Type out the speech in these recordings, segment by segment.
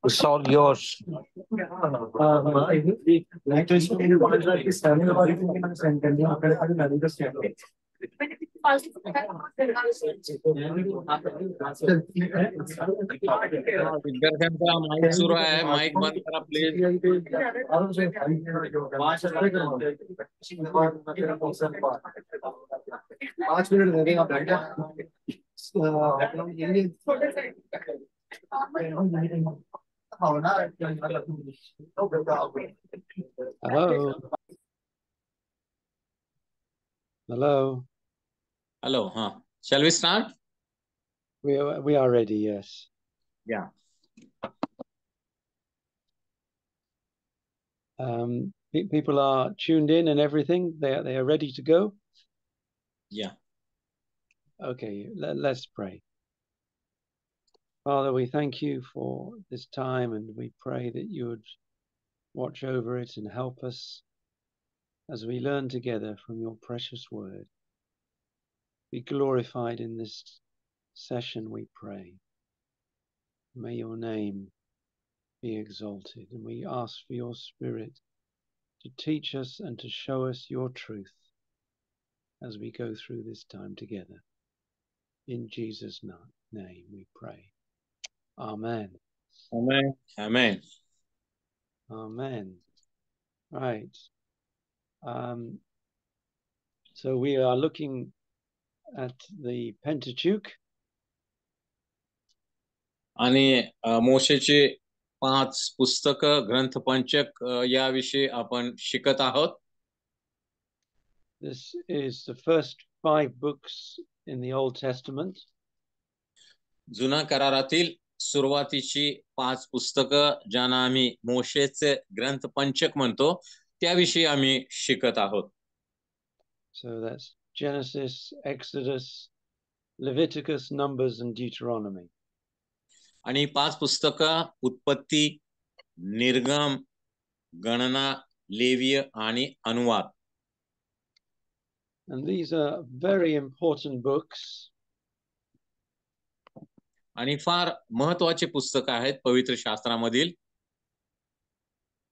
It's all yours. हा, विद्यार्थ्यांचा mic सुरू आहे. माईक बंद करा please. Hello. Hello. Hello. Huh. Shall we start? We are ready. Yes. Yeah. People are tuned in and everything. They are ready to go. Yeah. Okay. Let's pray. Father, we thank you for this time, and we pray that you would watch over it and help us as we learn together from your precious word. Be glorified in this session, we pray. May your name be exalted, and we ask for your Spirit to teach us and to show us your truth as we go through this time together. In Jesus' name we pray. Amen. Amen. Amen. Amen. Right. So we are looking at the Pentateuch. आणि मोशेचे 5 पुस्तक ग्रंथपंचक याविषयी आपण शिकत आहोत. This is the first 5 books in the Old Testament. जुना करारातील सुरुवातीची 5 पुस्तक ज्यांना आम्ही मोशेचे ग्रंथपंचक म्हणतो त्याविषयी आम्ही शिकत आहोत. So that's Genesis, Exodus, Leviticus, Numbers, and Deuteronomy. आणि 5 पुस्तक उत्पत्ती, निर्गम, गणना, लेवीय आणि अनुवाद. And these are very important books. आणि फार महत्त्वाचे पुस्तक आहेत पवित्र शास्त्रामधील.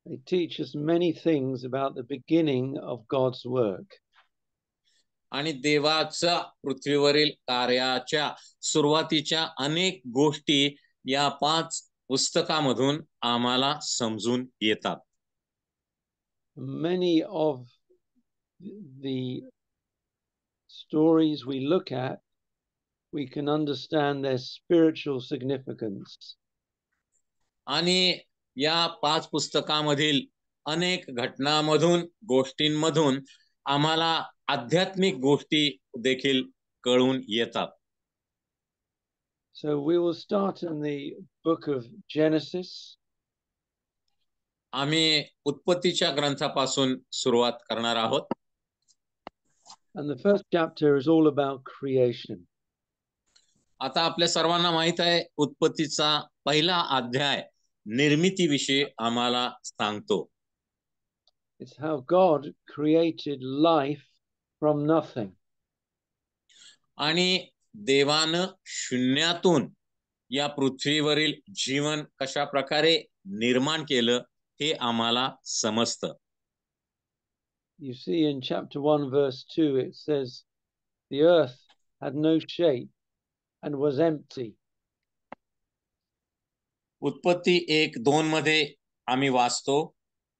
They teach us many things about the beginning of God's work. आणि देवाच्या पृथ्वीवरील कार्याच्या सुरुवातीच्या अनेक गोष्टी या 5 पुस्तकामधून आम्हाला समजून येतात. Many of the stories we look at, we can understand their spiritual significance. आणि या 5 पुस्तकामधील अनेक घटनांमधून, गोष्टींमधून आम्हाला आध्यात्मिक गोष्टी देखील कळून येतात. So we will start in the book of Genesis. आम्ही उत्पत्तीच्या ग्रंथापासून सुरुवात करणार आहोत. And the first chapter is all about creation. आता आपल्या सर्वांना माहित आहे उत्पत्तीचा पहिला अध्याय निर्मितीविषयी आम्हाला सांगतो. It's how God created life from nothing. आणि देवानं शून्यातून या पृथ्वीवरील जीवन कशा प्रकारे निर्माण केलं हे आम्हाला समजतं. You see in chapter 1 verse 2 it says the earth had no shape and was empty. उत्पत्ती 1:2 मध्ये आम्ही वाचतो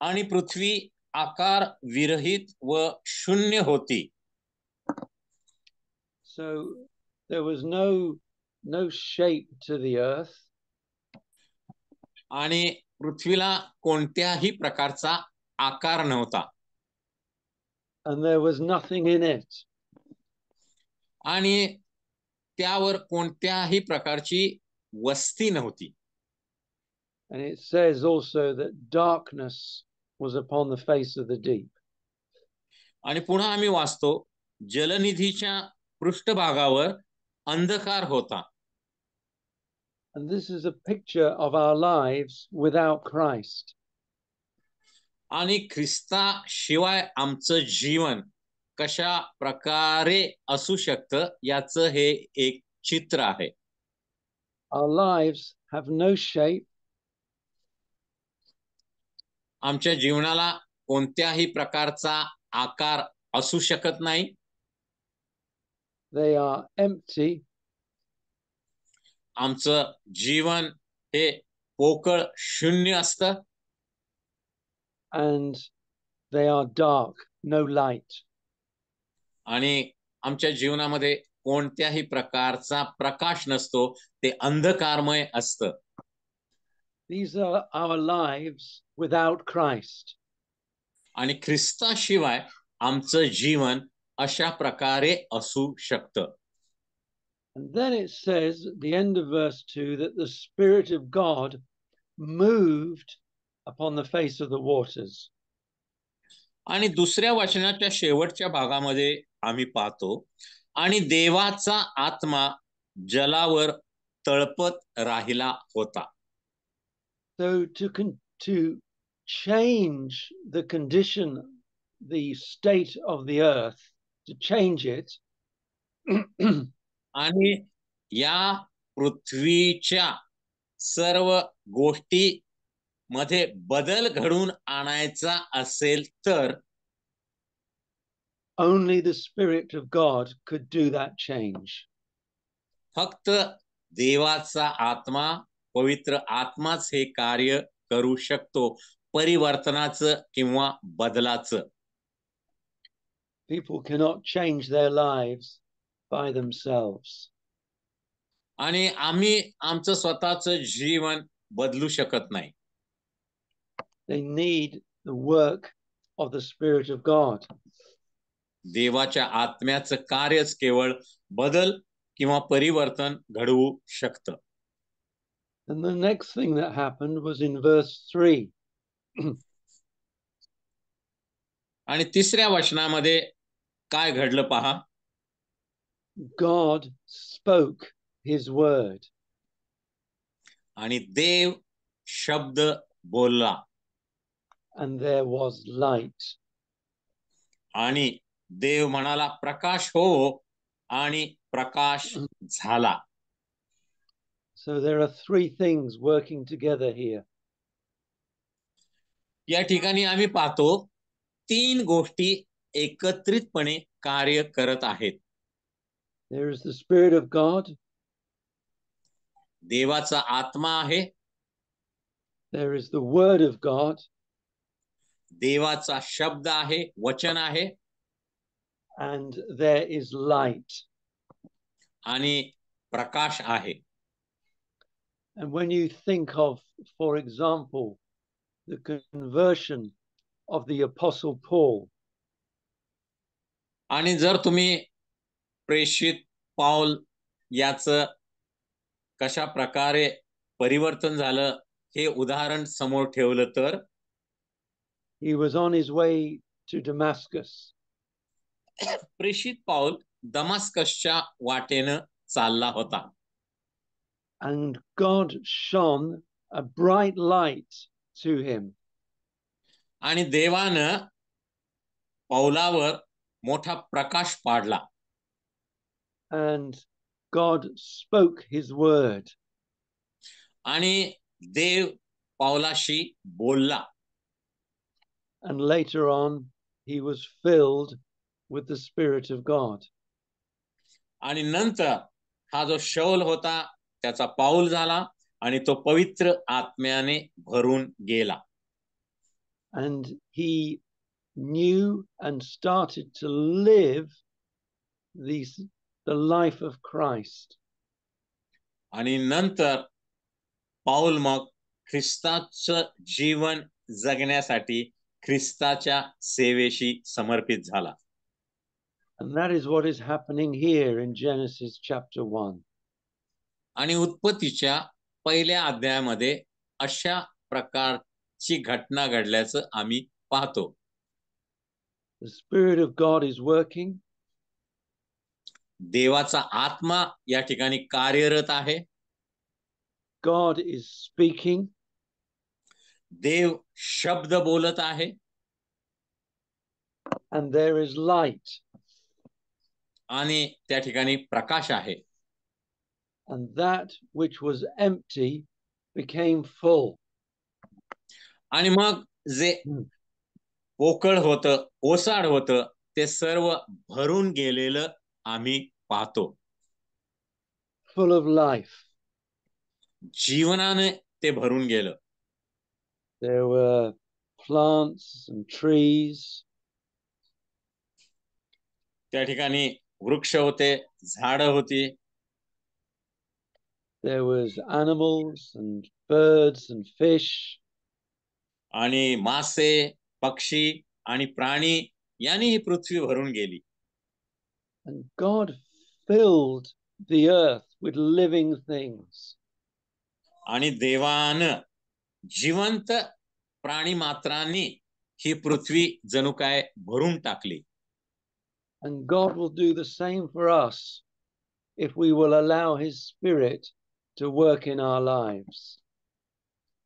आणि पृथ्वी आकार विरहित व शून्य होती. So there was no shape to the earth. आणि पृथ्वीला कोणत्याही प्रकारचा आकार नव्हता. And there was nothing in it. आणि त्यावर कोणत्याही प्रकारची वस्ती नव्हती. And it says also that darkness was upon the face of the deep. आणि पुन्हा आम्ही वाचतो जलनिधीच्या पृष्ठभागावर अंधकार होता. And this is a picture of our lives without Christ. आणि ख्रिस्ताशिवाय आमचं जीवन कशा प्रकारे असू शकतं याचं हे एक चित्र आहे. Our lives have no shape. आमच्या जीवनाला कोणत्याही प्रकारचा आकार असू शकत नाही. They are empty. आमचं जीवन हे पोकळ शून्य असतं. And they are dark, no light. आणि आमच्या जीवनामध्ये कोणत्याही प्रकारचा प्रकाश नसतो. ते अंधकारमय असतं. These are our lives without Christ. आणि ख्रिस्ताशिवाय आमचं जीवन अशा प्रकारे असू शकतं. And then it says at the end of verse 2 that the Spirit of God moved upon the face of the waters. आणि दुसऱ्या वचनाच्या शेवटच्या भागामध्ये आम्ही पाहतो, आणि देवाचा आत्मा जलावर तळपत राहिला होता. So to change the condition, the state of the earth, to change it, आणि या पृथ्वीच्या सर्व गोष्टी मध्ये बदल घडून आणायचा असेल तर only the Spirit of God could do that change. फक्त देवाचा आत्मा, पवित्र आत्माच हे कार्य करू शकतो, परिवर्तनाचं किंवा बदलाचं. People cannot change their lives by themselves. आणि आम्ही आमचं स्वतःचं जीवन बदलू शकत नाही. They need the work of the Spirit of God. देवाच्या आत्म्याचं कार्यच केवळ बदल किंवा परिवर्तन घडवू शकतं. And the next thing that happened was in verse 3. आणि तिसऱ्या वचनामध्ये काय घडलं पहा. God spoke his word. आणि देव शब्द बोलला. And there was light. आणि देव म्हणाला प्रकाश हो, आणि प्रकाश झाला. So there are three things working together here. या ठिकाणी आम्ही पाहतो 3 गोष्टी एकत्रितपणे कार्य करत आहेत. There is the Spirit of God. देवाचा आत्मा आहे. There is the word of God. देवाचा शब्द आहे, वचन आहे. And there is light. आणि प्रकाश आहे. And when you think of, for example, the conversion of the Apostle Paul. आणि जर तुम्ही प्रेषित पाऊल याचं कशा प्रकारे परिवर्तन झालं हे उदाहरण समोर ठेवलं तर, he was on his way to Damascus. प्रेषित पाऊल दमास्कसच्या वाटेनं चालला होता. And God shone a bright light to him. आणि देवानं पाऊलावर मोठा प्रकाश पाडला. And God spoke his word. आणि देव पाऊलाशी बोलला. And later on he was filled with the Spirit of God. आणि नंतर हा जो शौल होता त्याचा पाऊल झाला आणि तो पवित्र आत्म्याने भरून गेला. And he knew and started to live the life of Christ. आणि नंतर पाऊल मग ख्रिस्ताचं जीवन जगण्यासाठी ख्रिस्ताच्या सेवेशी समर्पित झाला. And that is what is happening here in Genesis chapter 1. आणि उत्पत्तीच्या पहिल्या अध्यायामध्ये अशा प्रकारची घटना घडल्याचं आम्ही पाहतो. The Spirit of God is working. देवाचा आत्मा या ठिकाणी कार्यरत आहे. God is speaking. देव शब्द बोलत आहे. And there is light. आणि त्या ठिकाणी प्रकाश आहे. and that which was empty became full. आणि मग जे पोकळ होतं, ओसाड होतं, ते सर्व भरून गेलेलं आम्ही पाहतो. Full of life. जीवनाने ते भरून गेलं. There were plants and trees. त्या ठिकाणी वृक्ष होते, झाडं होती. There was animals and birds and fish. आणि मासे, पक्षी आणि प्राणी यांनी ही पृथ्वी भरून गेली. And God filled the earth with living things. आणि देवानं जिवंत प्राणी मात्रांनी ही पृथ्वी जणू काय भरून टाकली. And God will do the same for us if we will allow his spirit to work in our lives.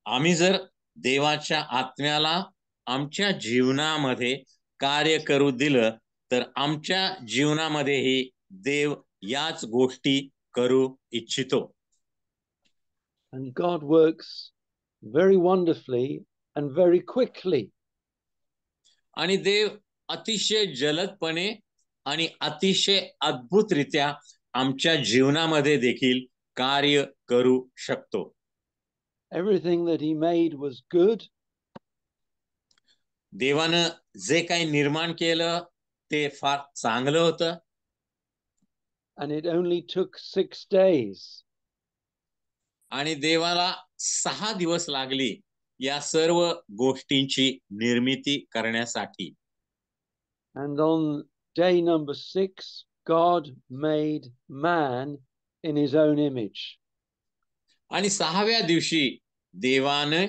आम्ही जर देवाच्या आत्म्याला आमच्या जीवनामध्ये कार्य करू दिलं तर आमच्या जीवनामध्येही देव याच गोष्टी करू इच्छितो. And God works very wonderfully and very quickly. आणि देव अतिशय जलदपणे आणि अतिशय अद्भुतरित्या आमच्या जीवनामध्ये देखील कार्य करू शकतो. Everything that he made was good. देवानं जे काही निर्माण केलं ते फार चांगलं होतं. And it only took 6 days. आणि देवाला 6 दिवस लागली या सर्व गोष्टींची निर्मिती करण्यासाठी. And on day number 6, God made man in his own image. आणि 6व्या दिवशी देवाने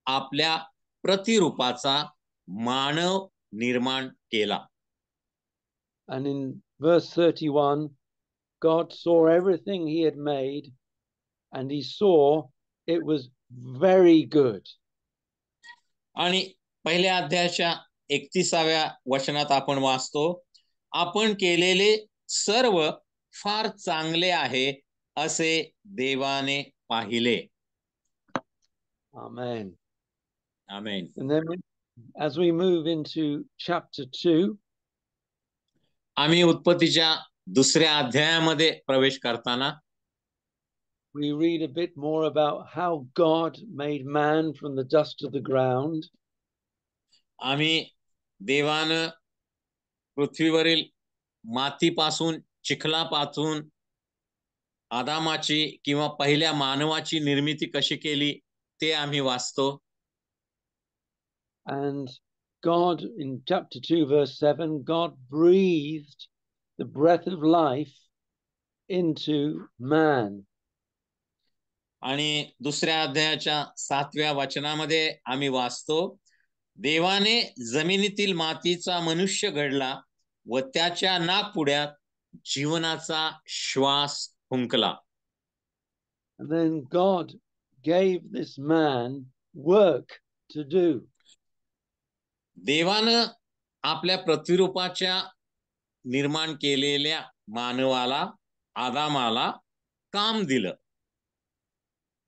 आपल्या प्रतिरूपाचा मानव निर्माण केला. And in verse 31, God saw everything he had made, and he saw it was very good. आणि पहिल्या अध्यायाच्या 31व्या वचनात आपण वाचतो, आपण केलेले सर्व फार चांगले आहे असे देवाने पाहिले. Amen. Amen. And then as we move into chapter 2, आम्ही उत्पत्तीच्या 2ऱ्या अध्यायामध्ये प्रवेश करताना we read a bit more about how God made man from the dust of the ground. आम्ही देवानं पृथ्वीवरील मातीपासून, चिखलापासून आदामाची किंवा पहिल्या मानवाची निर्मिती कशी केली ते आम्ही वाचतो. And God, in chapter 2, verse 7, God breathed the breath of life into man. आणि 2ऱ्या अध्यायाच्या 7व्या वचनामध्ये आम्ही वाचतो, देवाने जमिनीतील मातीचा मनुष्य घडला व त्याच्या नाकपुड्यात जीवनाचा श्वास फुंकला. And then God gave this man work to do. देवानं आपल्या प्रतिरूपाच्या निर्माण केलेल्या मानवाला, आदामाला काम दिलं.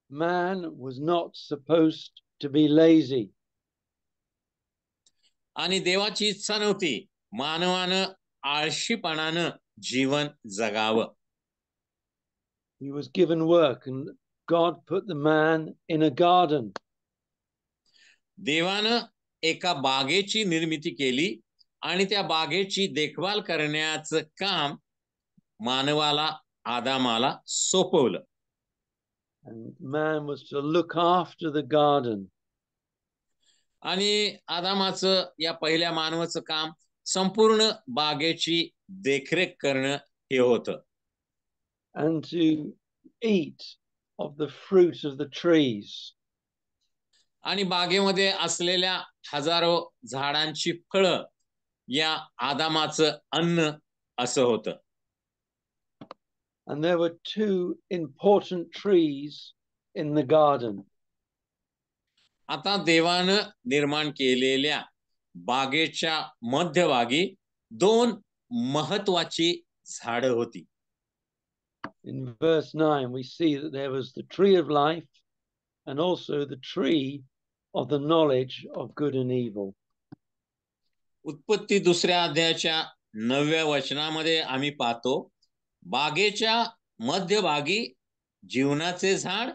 Man was not supposed to be lazy. आणि देवाची इच्छा नव्हती मानवानं आळशीपणानं जीवन जगावं. He was given work, and God put the man in a garden. देवानं एका बागेची निर्मिती केली आणि त्या बागेची देखभाल करण्याचं काम मानवाला, आदामाला सोपवलं. And man was to look after the garden. आणि आदामाचं, या पहिल्या मानवाचं काम संपूर्ण बागेची देखरेख करणं हे होतं. And to eat of the fruit of the trees. आणि बागेमध्ये असलेल्या हजारो झाडांची फळं या आदामाचं अन्न असं होतं. And there were 2 important trees in the garden. आता देवानं निर्माण केलेल्या बागेच्या मध्यभागी 2 महत्वाची झाडं होती. In verse 9, we see that there was the tree of life and also the tree of the knowledge of good and evil. उत्पत्ती 2ऱ्या अध्यायाच्या 9व्या वचनामध्ये आम्ही पाहतो, बागेच्या मध्यभागी जीवनाचे झाड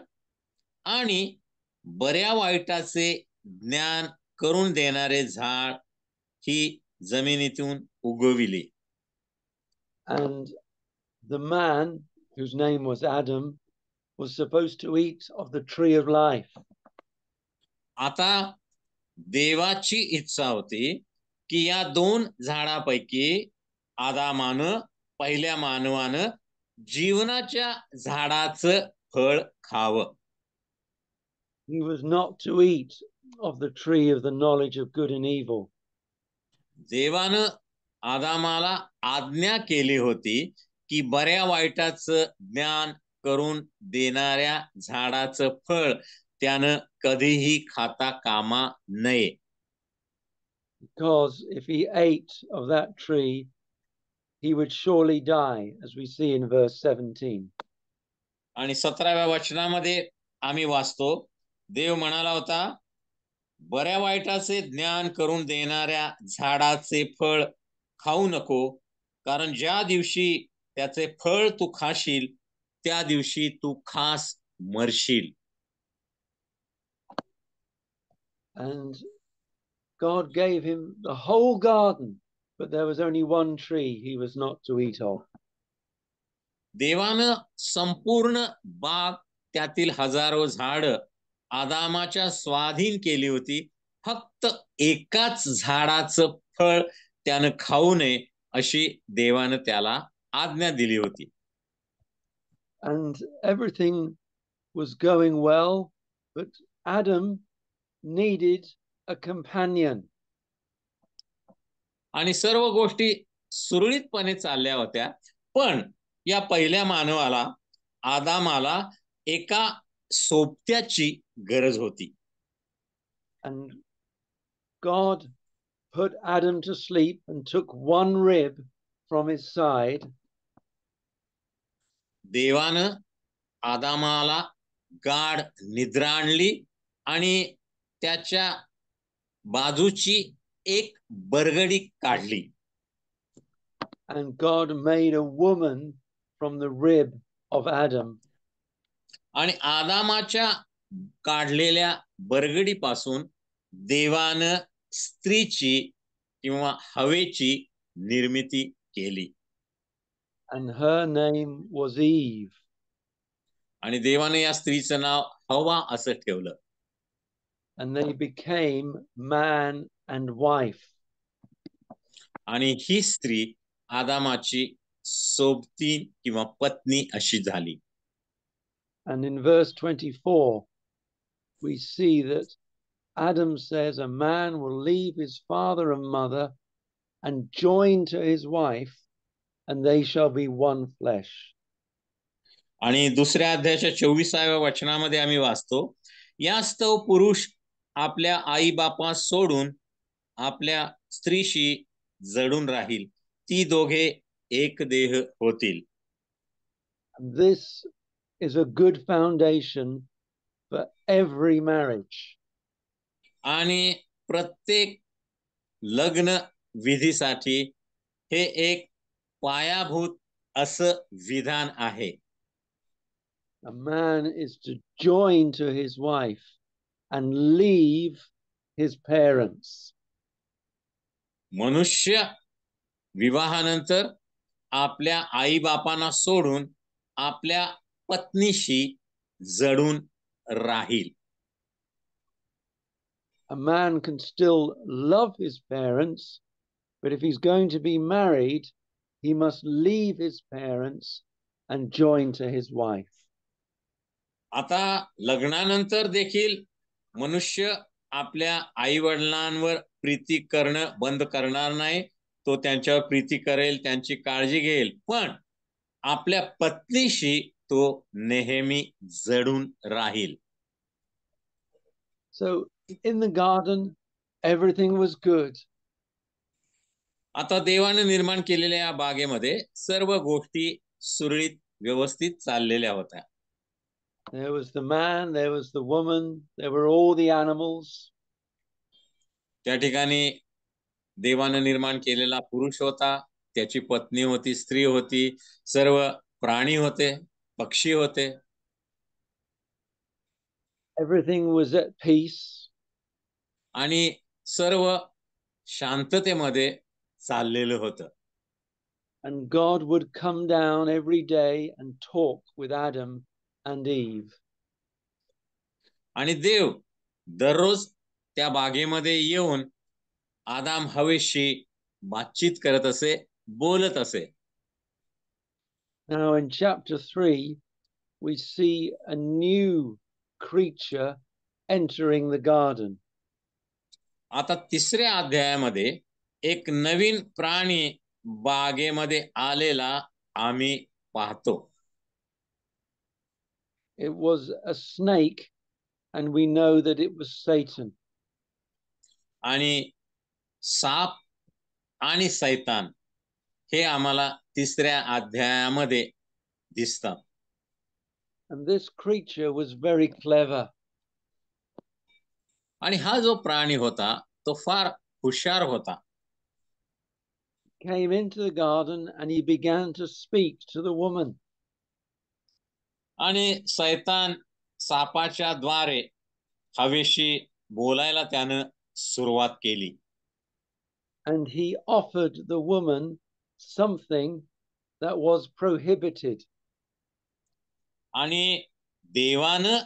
आणि बऱ्या वाईटाचे ज्ञान करून देणारे झाड ही जमिनीतून उगविले. And the man, whose name was Adam, was supposed to eat of the tree of life. आता देवाची इच्छा होती की या 2 झाडापैकी आदामानं, पहिल्या मानवानं जीवनाच्या झाडाचं फळ खावं. He was not to eat of the tree of the knowledge of good and evil. देवानं आदामाला आज्ञा केली होती की बऱ्या वाईटाचं ज्ञान करून देणाऱ्या झाडाचं फळ त्यानं कधीही खाता कामा नये. Because if he ate of that tree, he would surely die, as we see in verse 17. आणि 17व्या वचनामध्ये आम्ही वाचतो, देव म्हणाला होता, बऱ्या वाईटाचे ज्ञान करून देणाऱ्या झाडाचे फळ खाऊ नको, कारण ज्या दिवशी त्याचे फळ तू खाशील त्या दिवशी तू खास मरशील. And God gave him the whole garden, but there was only one tree he was not to eat of. देवानं संपूर्ण बाग, त्यातील हजारो झाडं आदामाच्या स्वाधीन केली होती, फक्त एकाच झाडाचं फळ त्यानं खाऊ नये अशी देवानं त्याला आज्ञा दिली होती. And everything was going well, but Adam needed a companion. आणि सर्व गोष्टी सुरळीतपणे चालल्या होत्या, पण या पहिल्या मानवाला, आदामाला एका सोबत्याची गरज होती. And God put Adam to sleep and took one rib from his side. देवानं आदामाला गाढ निद्रा आणली आणि त्याच्या बाजूची एक बरगडी काढली. And God made a woman from the rib of Adam. आणि आदामाच्या काढलेल्या बरगडीपासून देवानं स्त्रीची किंवा हवेची निर्मिती केली. And her name was Eve. आणि देवाने या स्त्रीचं नाव हवा असं ठेवलं. And they became man and wife. आणि ही स्त्री आदामाची सोबती किंवा पत्नी अशी झाली. And in verse 24, we see that Adam says a man will leave his father and mother and join to his wife, and they shall be one flesh. आणि 2ऱ्या अध्यायाच्या 24व्या वचनामध्ये आम्ही वाचतो, यास्तव पुरुष आपल्या आई बापा सोडून आपल्या स्त्रीशी जडून राहील, ती दोघे एक देह होतील. This is a good foundation for every marriage. आणि प्रत्येक लग्न विधीसाठी हे एक पायाभूत असं विधान आहे. A man is to join to his wife and leave his parents. मनुष्य विवाहानंतर आपल्या आई बापांना सोडून आपल्या पत्नीशी जडून राहील. A man can still love his parents, but if he's going to be married, he must leave his parents and join to his wife. आता लग्नानंतर देखील मनुष्य आपल्या आई वडिलांवर प्रीती करणं बंद करणार नाही. तो त्यांच्यावर प्रीती करेल, त्यांची काळजी घेईल, पण आपल्या पत्नीशी तो नेहमी जडून राहील. So in the garden, everything was good. आता देवाने निर्माण केलेल्या या बागेमध्ये सर्व गोष्टी सुरळीत व्यवस्थित चाललेल्या होत्या. There was the man, there was the woman, there were all the animals. त्या ठिकाणी देवानं निर्माण केलेला पुरुष होता, त्याची पत्नी होती, स्त्री होती, सर्व प्राणी होते, पक्षी होते. Everything was at peace. आणि सर्व शांततेमध्ये चाललेलं होतं. And God would come down every day and talk with Adam and Eve. आणि देव दररोज त्या बागेमध्ये येऊन आदाम हवेशी बातचीत करत असे, बोलत असे. Now in chapter 3, we see a new creature entering the garden. आता तिसऱ्या अध्यायामध्ये एक नवीन प्राणी बागेमध्ये आलेला आम्ही पाहतो. It was a snake, and we know that it was Satan. आणि साप आणि सैतान हे आम्हाला तिसऱ्या अध्यायामध्ये दिसतात. And this creature was very clever. आणि हा जो प्राणी होता तो फार हुशार होता. Came into the garden and he began to speak to the woman. आणि सैतान सापाच्या द्वारे हवेशी बोलायला त्यानं सुरुवात केली. And he offered the woman something that was prohibited. आणि देवानं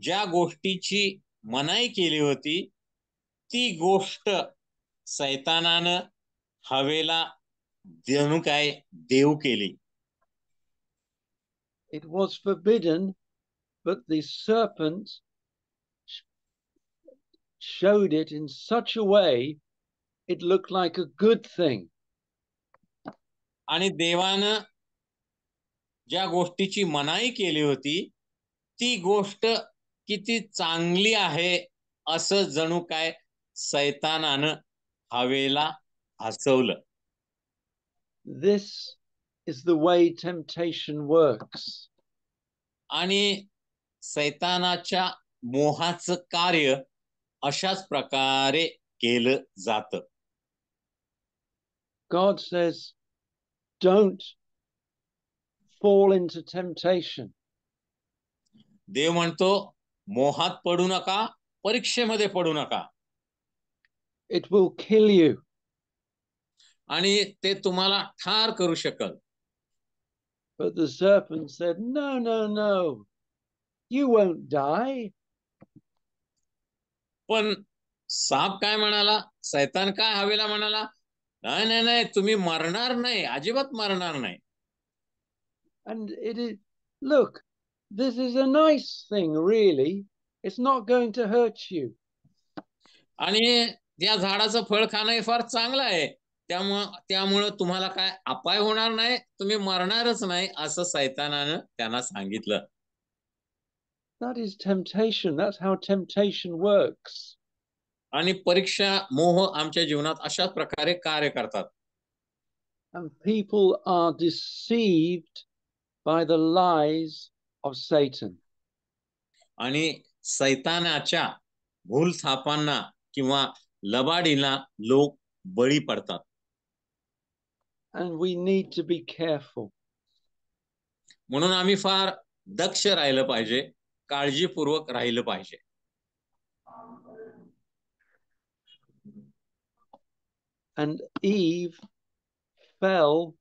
ज्या गोष्टीची मनाई केली होती ती गोष्ट सैतानानं हवेला जणू काय देव केली. It was forbidden, but the serpent showed it in such a way it looked like a good thing. आणि देवानं ज्या गोष्टीची मनाई केली होती ती गोष्ट किती चांगली आहे असं जणू काय सैतानानं हवेला हसवलं. This is the way temptation works. आणि सैतानाच्या मोहाचं कार्य अशाच प्रकारे केलं जातं. God says, don't fall into temptation. देव म्हणतो मोहात पडू नका, परीक्षेमध्ये पडू नका. It will kill you. आणि ते तुम्हाला ठार करू शकल. But the serpent said, no, no, no, you won't die. पण साप काय म्हणाला, सैतान काय हवेला म्हणाला, नाही नाही नाही, तुम्ही मरणार नाही, अजिबात मरणार नाही. And it is, look, this is a nice thing, really. It's not going to hurt you. आणि त्या झाडाचं फळ खाणं हे फार चांगलं आहे, त्यामुळं तुम्हाला काय अपाय होणार नाही, तुम्ही मरणारच नाही, असं सैतानानं त्यांना सांगितलं. That is temptation. That's how temptation works. आणि परीक्षा, मोह आमच्या जीवनात अशाच प्रकारे कार्य करतात. And people are deceived by the lies of Satan. आणि सैतानाच्या भूलथापांना किंवा लबाडीला लोक बळी पडतात. And we need to be careful. म्हणून आम्ही फार दक्ष राहिलं पाहिजे, काळजीपूर्वक राहिलं पाहिजे. And Eve fell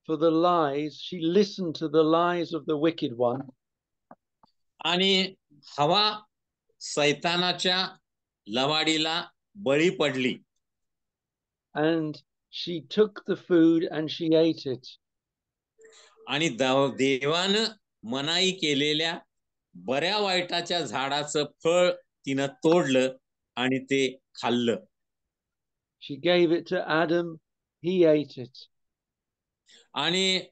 for the lies. She listened to the lies of the wicked one. आणि हवा सैतानाच्या लवाडीला बळी पडली. And she took the food and she ate it. आणि देवानं मनाई केलेल्या बऱ्या वाईटाच्या झाडाचं फळ तिनं तोडलं आणि ते खाल्लं. She gave it to Adam. He ate it. आणि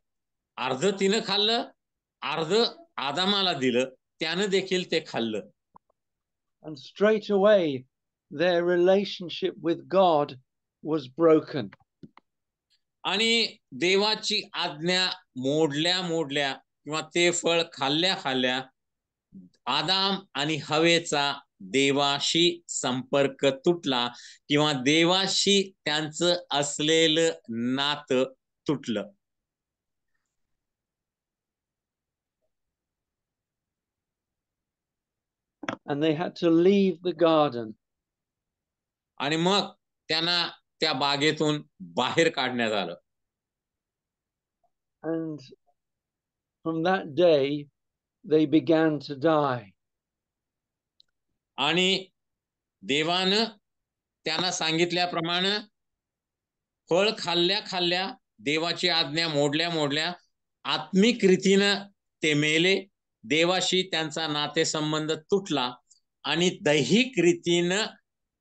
अर्ध तिनं खाल्लं, अर्ध आदामाला दिलं, त्यानं देखील ते खाल्लं. And straight away, their relationship with God was broken. आणि देवाची आज्ञा मोडल्या किंवा ते फळ खाल्ल्या खाल्ल्या आदाम आणि हवेचा देवाशी संपर्क तुटला किंवा देवाशी त्यांचं असलेलं नातं तुटलं. And they had to leave the garden. आणि मग त्यांना त्या बागेतून बाहेर काढण्यात आलं. And from that day, they began to die. आणि देवानं त्यांना सांगितल्याप्रमाणे फळ खाल्ल्या खाल्ल्या देवाची आज्ञा मोडल्या मोडल्या आत्मिक रीतीनं ते मेले. देवाशी त्यांचा नातेसंबंध तुटला आणि दैहिक रीतीनं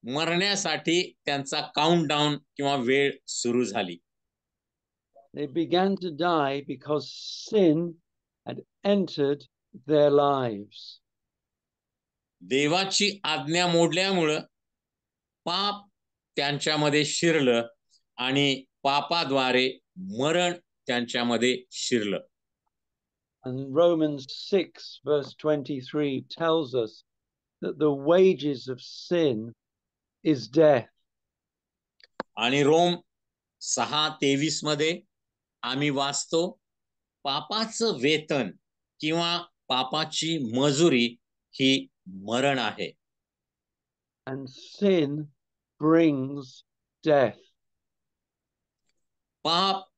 मरण्यासाठी त्यांचा काउंटडाऊन किंवा वेळ सुरू झाली. They began to die because sin had entered their lives. देवाची आज्ञा मोडल्यामुळं पाप त्यांच्यामध्ये शिरलं आणि पापाद्वारे मरण त्यांच्यामध्ये शिरलं. And Romans 6 verse 23 tells us that the wages of sin is death. आणि रोम 6:23 मध्ये आम्ही वाचतो, पापाचं वेतन किंवा पापाची मजुरी ही मरण आहे. And sin brings death. पाप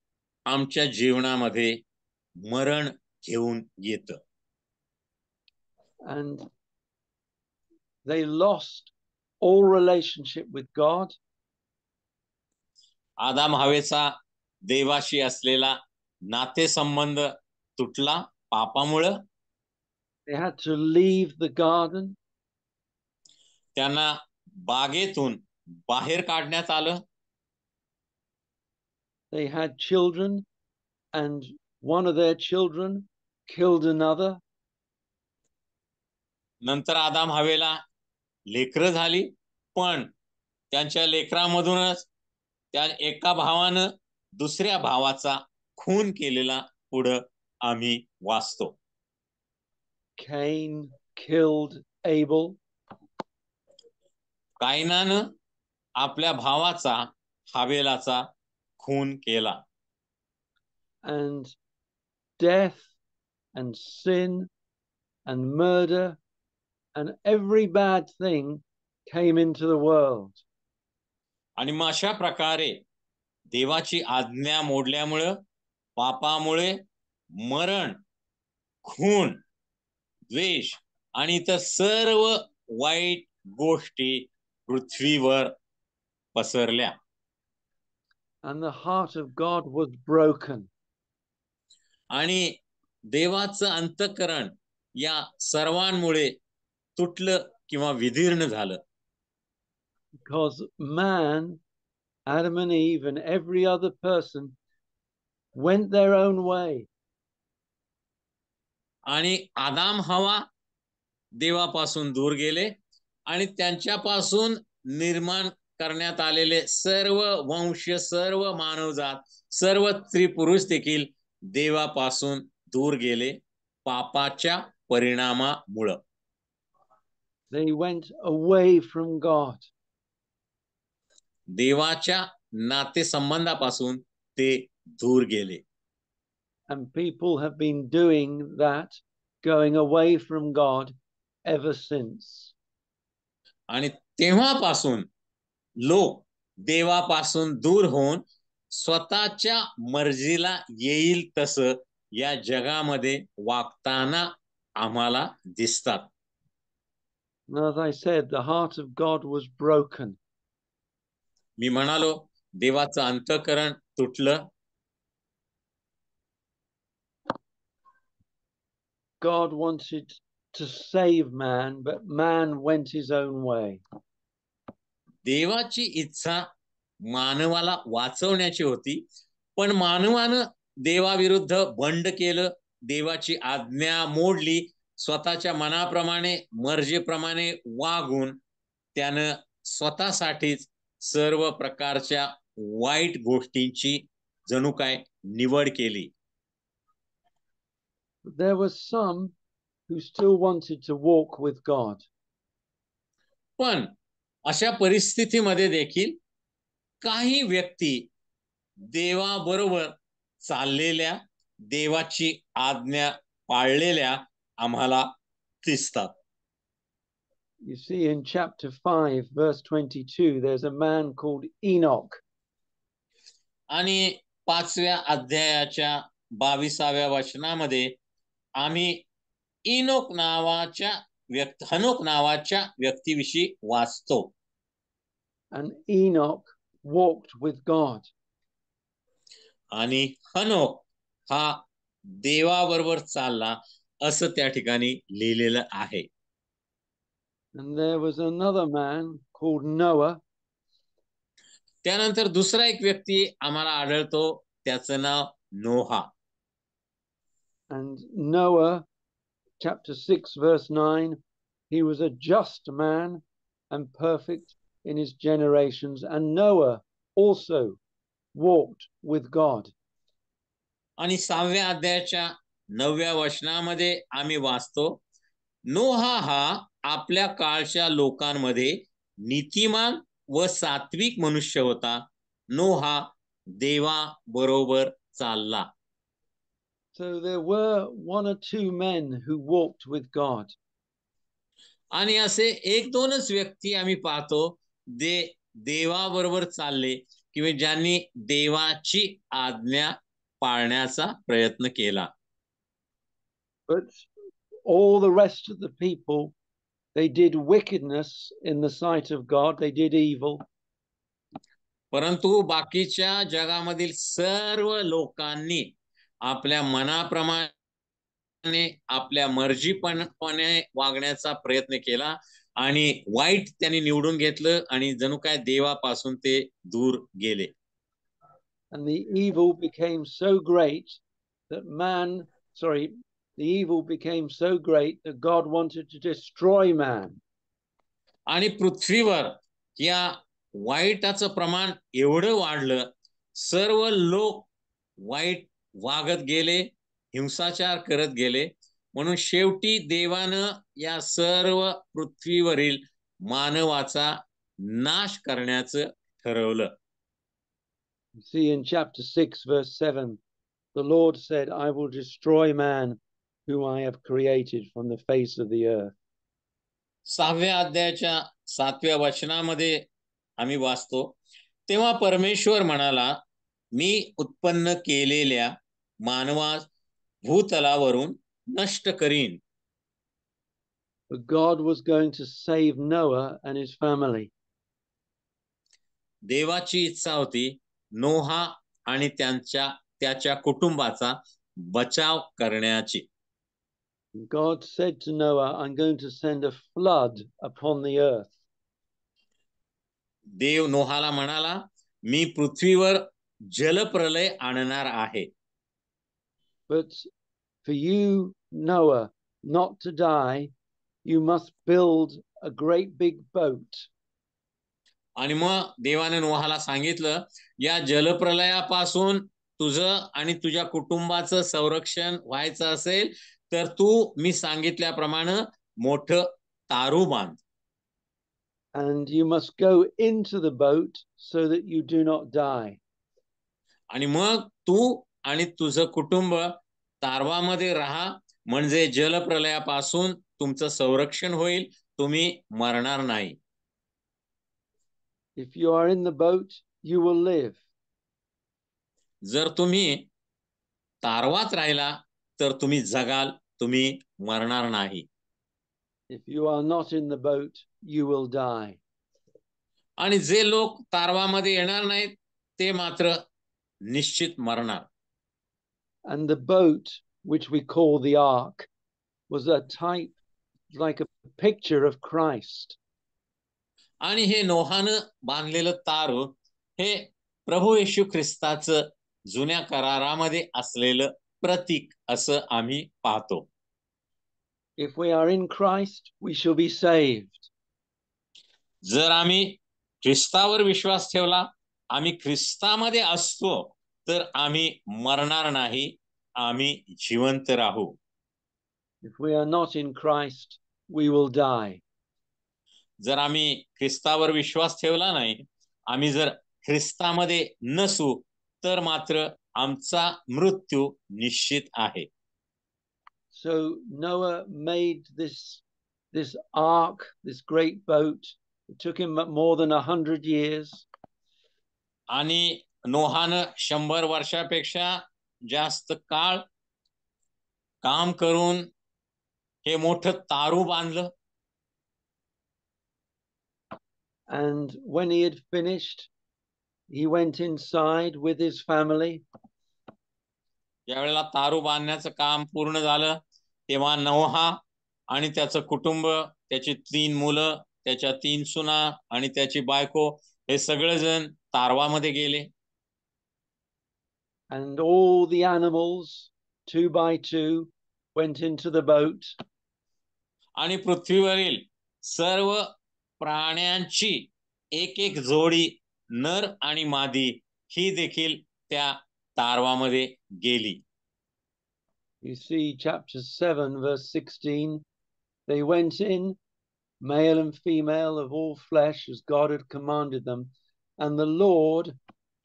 आमच्या जीवनामध्ये मरण घेऊन येतं. And they lost all relationship with God. आदाम हवेचा देवाशी असलेला नातेसंबंध तुटला पापामुळं. They had to leave the garden. त्यांना बागेतून बाहेर काढण्यात आलं. They had children, and one of their children killed another. नंतर आदाम हवेला लेकरं झाली, पण त्यांच्या लेकरामधूनच त्या एका भावानं दुसऱ्या भावाचा खून केलेला पुढं आम्ही वाचतो. Cain killed Abel. कायनानं आपल्या भावाचा हावेलाचा खून केला. And death and sin and murder and every bad thing came into the world. आणि मग अशा प्रकारे देवाची आज्ञा मोडल्यामुळं पापामुळे मरण, खून, द्वेष आणि इतर सर्व वाईट गोष्टी पृथ्वीवर पसरल्या. And the heart of God was broken. आणि देवाचं अंतःकरण या सर्वांमुळे तुटलं किंवा विदीर्ण झालं. Because man, Adam and Eve, and every other person went their own way. आणि आदाम हवा देवापासून दूर गेले आणि त्यांच्यापासून निर्माण करण्यात आलेले सर्व वंश, सर्व मानवजात, सर्व स्त्री पुरुष देखील देवापासून दूर गेले पापाच्या परिणामामुळे. They went away from God. देवाच्या नातेसंबंधापासून ते दूर गेले. And people have been doing that, going away from God ever since. आणि तेव्हापासून लोक देवापासून दूर होऊन स्वतःच्या मर्जीला येईल तसं या जगामध्ये वागताना आम्हाला दिसतात. As I said, the heart of God was broken. मी म्हणालो देवाचं अंतःकरण तुटलं. God wanted to save man, but man went his own way. देवाची इच्छा मानवाला वाचवण्याची होती, पण मानवानं देवाविरुद्ध बंड केलं, देवाची आज्ञा मोडली, स्वतःच्या मनाप्रमाणे मर्जीप्रमाणे वागून त्यानं स्वतःसाठीच सर्व प्रकारच्या वाईट गोष्टींची जणू काय निवड केली. But there were some who still wanted to walk with God. पण अशा परिस्थितीमध्ये देखील काही व्यक्ती देवाबरोबर चाललेल्या, देवाची आज्ञा पाळलेल्या आम्हाला दिसतात. You see in chapter 5, verse 22, there's a man called Enoch. आणि 5व्या अध्यायाच्या 22व्या वचनामध्ये आम्ही हनोक नावाच्या व्यक्तीविषयी वाचतो. And Enoch walked with God. आणि हनोक हा देवाबरोबर चालला असं त्या ठिकाणी लिहिलेलं आहे. And there was another man called Noah. त्यानंतर दुसरा एक व्यक्ती आम्हाला आढळतो, त्याचं नाव नोहा. And Noah, chapter 6, verse 9, he was a just man and perfect in his generations. And Noah also walked with God. आणि 6व्या अध्यायाच्या 9व्या वचनामध्ये आम्ही वाचतो, नोहा हा आपल्या काळच्या लोकांमध्ये नीतिमान व सात्विक मनुष्य होता. नोहा देवा बरोबर चालला. So there were one or two men who walked with God. आणि असे एक दोनच व्यक्ती आम्ही पाहतो देवाबरोबर चालले किंवा ज्यांनी देवाची आज्ञा पाळण्याचा प्रयत्न केला. But all the rest of the people, they did wickedness in the sight of God. They did evil. परंतु बाकीच्या जगामधील सर्व लोकांनी आपल्या मनाप्रमाणे आपल्या मर्जीपणे वागण्याचा प्रयत्न केला आणि वाईट त्यांनी निवडून घेतलं आणि जणू काय देवापासून ते दूर गेले. And the evil became so great that the evil became so great that God wanted to destroy man. आणि पृथ्वीवर या वाईटाचं प्रमाण एवढं वाढलं, सर्व लोक वाईट वागत गेले, हिंसाचार करत गेले, म्हणून शेवटी देवानं या सर्व पृथ्वीवरील मानवाचा नाश करण्याचं ठरवलं. You see in chapter 6, verse 7, the Lord said, I will destroy man whom I have created from the face of the earth. 6व्या अध्यायाच्या 7व्या वचनामध्ये आम्ही वाचतो, तेव्हा परमेश्वर म्हणाला, मी उत्पन्न केलेल्या मानवास भूतलावरून नष्ट करीन. But God was going to save Noah and his family. देवाची इच्छा होती नोहा आणि त्याच्या कुटुंबाचा बचाव करण्याची. God said to Noah, I'm going to send a flood upon the earth. देव नोहाला म्हणाला, मी पृथ्वीवर जलप्रलय आणणार आहे. But for you, Noah, not to die, you must build a great big boat. आणि मग देवाने नोहाला सांगितलं, या जलप्रलयापासून तुझं आणि तुझ्या कुटुंबाचं संरक्षण व्हायचं असेल तर तू मी सांगितल्याप्रमाणे मोठं तारू बांध. And you must go into the boat so that you do not die. आणि मग तू आणि तुझं कुटुंब तारवामध्ये राहा, म्हणजे जलप्रलयापासून तुमचं संरक्षण होईल, तुम्ही मरणार नाही. If you are in the boat, you will live. जर तुम्ही तारवात राहिला तर तुम्ही जगाल, तुम्ही मरणार नाही. If you are not in the boat, you will die. आणि जे लोक तारवामध्ये येणार नाहीत ते मात्र निश्चित मरणार. And the boat, which we call the ark, was a type, like a picture of Christ. आणि हे नोहानं बांधलेलं तारू हे प्रभू येशू ख्रिस्ताचं जुन्या करारामध्ये असलेलं प्रतीक असं आम्ही पाहतो. If we are in Christ, we shall be saved. जर आम्ही ख्रिस्तावर विश्वास ठेवला, आम्ही ख्रिस्तामध्ये असतो, तर आम्ही मरणार नाही, आम्ही जिवंत राहू. If we are not in Christ, we will die. जर आम्ही ख्रिस्तावर विश्वास ठेवला नाही, आम्ही जर ख्रिस्तामध्ये नसू, तर मात्र आमचा मृत्यू निश्चित आहे. So Noah made this ark, this great boat. It took him more than 100 years. आणि नोहानं 100 वर्षापेक्षा जास्त काळ काम करून हे मोठं तारू बांधलं. And when he had finished, he went inside with his family. ज्यावेळेला तारू बांधण्याचं काम पूर्ण झालं, तेव्हा नोहा आणि त्याचं कुटुंब, त्याची 3 मुलं, त्याच्या 3 सुना आणि त्याची बायको, हे सगळेजण तारवामध्ये गेले. And all the animals, 2 by 2, went into the boat. आणि पृथ्वीवरील सर्व प्राण्यांची एक एक जोडी, नर आणि मादी, ही देखील त्या तारवामध्ये गेली. You see chapter 7 verse 16, they went in, male and female of all flesh, as God had commanded them, and the Lord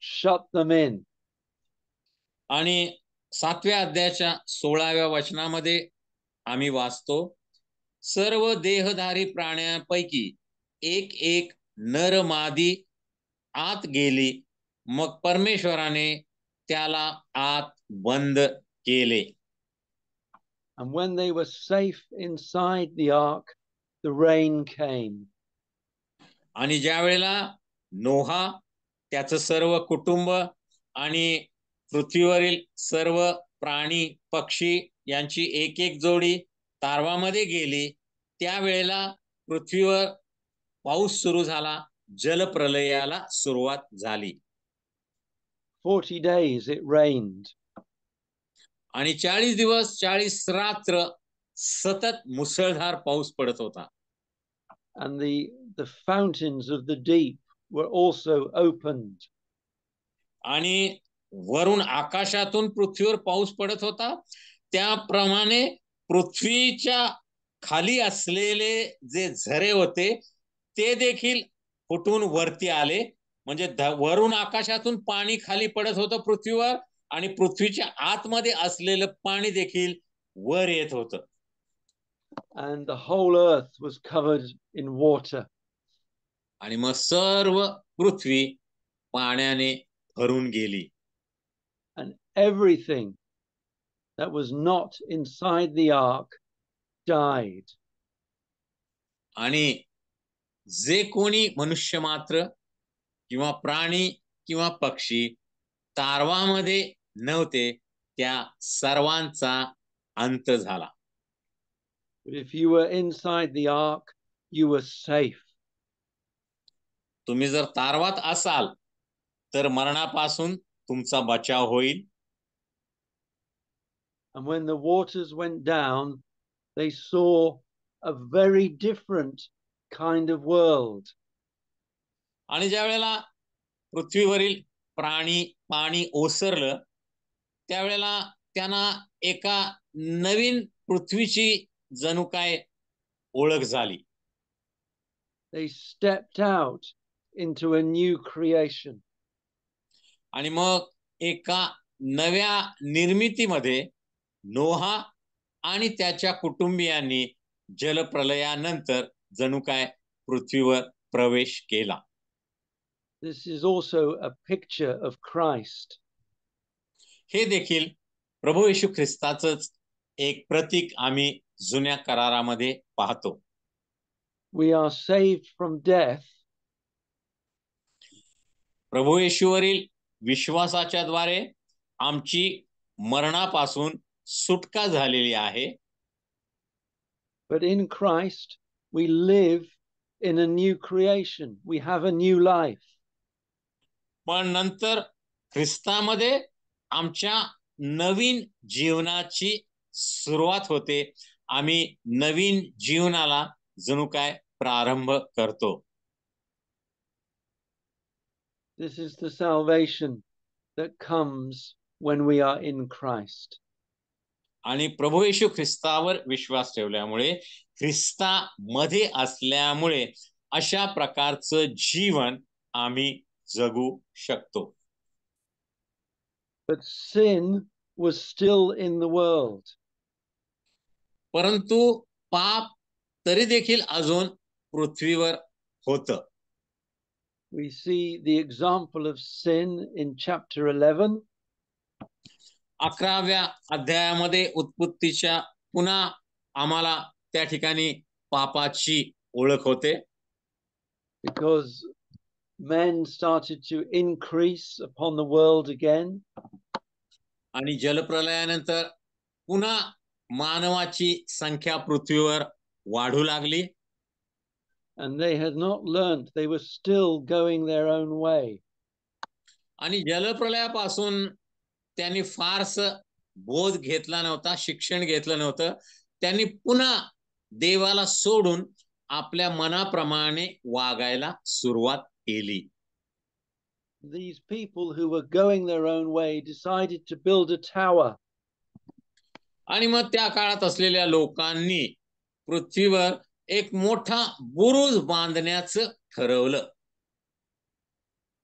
shut them in. आणि 7व्या अध्यायाच्या 16व्या वचनामध्ये आम्ही वाचतो, सर्व देहधारी प्राण्यांपैकी एक एक नर मादी आत गेली, मग परमेश्वराने त्याला आत बंद केले. And when they were safe inside the ark, the rain came. आणि ज्या वेळेला नोहा, त्याचं सर्व कुटुंब आणि पृथ्वीवरील सर्व प्राणी पक्षी यांची एक एक जोडी तारवामध्ये गेली, त्यावेळेला पृथ्वीवर पाऊस सुरू झाला, जलप्रलयाला सुरुवात झाली. 40 days it rained. आणि 40 दिवस 40 रात्र सतत मुसळधार पाऊस पडत होता. And the fountains of the deep were also opened. आणि वरून आकाशातून पृथ्वीवर पाऊस पडत होता, त्याप्रमाणे पृथ्वीच्या खाली असलेले जे झरे होते ते देखील फुटून वरती आले. म्हणजे वरून आकाशातून पाणी खाली पडत होतं पृथ्वीवर, आणि पृथ्वीच्या आतमध्ये असलेलं पाणी देखील वर येत होतं. And the whole earth was covered in water. आणि मग सर्व पृथ्वी पाण्याने भरून गेली. And everything that was not inside the ark died. आणि जे कोणी मनुष्य मात्र किंवा प्राणी किंवा पक्षी तारवामध्ये नव्हते, त्या सर्वांचा अंत झाला. But if you were inside the ark, you were safe. तुम्ही जर तारवात असाल तर मरणापासून तुमचा बचाव होईल. And when the waters went down, they saw a very different kind of world. आणि ज्या वेळेला पृथ्वीवरील पाणी ओसरलं, त्यावेळेला त्यांना एका नवीन पृथ्वीची जणू काय ओळख झाली. They stepped out into a new creation. आणि मग एका नव्या निर्मितीमध्ये नोहा आणि त्याच्या कुटुंबियांनी जलप्रलयानंतर जणू काय पृथ्वीवर प्रवेश केला. This is also a picture of Christ. हे देखील प्रभू येशू ख्रिस्ताचंच एक प्रतीक आम्ही जुन्या करारामध्ये पाहतो. We are saved from death. प्रभू येशूवरील विश्वासाच्या द्वारे आमची मरणापासून सुटका झालेली आहे. But in Christ, we live in a new creation. We have a new life. पण नंतर ख्रिस्तामध्ये आमच्या नवीन जीवनाची सुरुवात होते. आम्ही नवीन जीवनाला जणू काय प्रारंभ करतो. This is the salvation that comes when we are in Christ. आणि प्रभू येशू ख्रिस्तावर विश्वास ठेवल्यामुळे, ख्रिस्तामध्ये असल्यामुळे अशा प्रकारचं जीवन आम्ही जगू शकतो. But sin was still in the world. परंतु पाप तरी देखील अजून पृथ्वीवर होतं. We see the example of sin in chapter 11. 11व्या अध्यायामध्ये उत्पत्तीच्या पुन्हा आम्हाला त्या ठिकाणी पापाची ओळख होते. Because men started to increase upon the world again. आणि जलप्रलयानंतर पुन्हा मानवाची संख्या पृथ्वीवर वाढू लागली. And they had not learned, they were still going their own way. आणि जलप्रलयापासून त्यांनी फारस बोध घेतला नव्हता, शिक्षण घेतलं नव्हतं. त्यांनी पुन्हा देवाला सोडून आपल्या मनाप्रमाणे वागायला सुरुवात केली. These people who were going their own way decided to build a tower. आणि मग त्या काळात असलेल्या लोकांनी पृथ्वीवर एक मोठा बुरुज बांधण्याचं ठरवलं.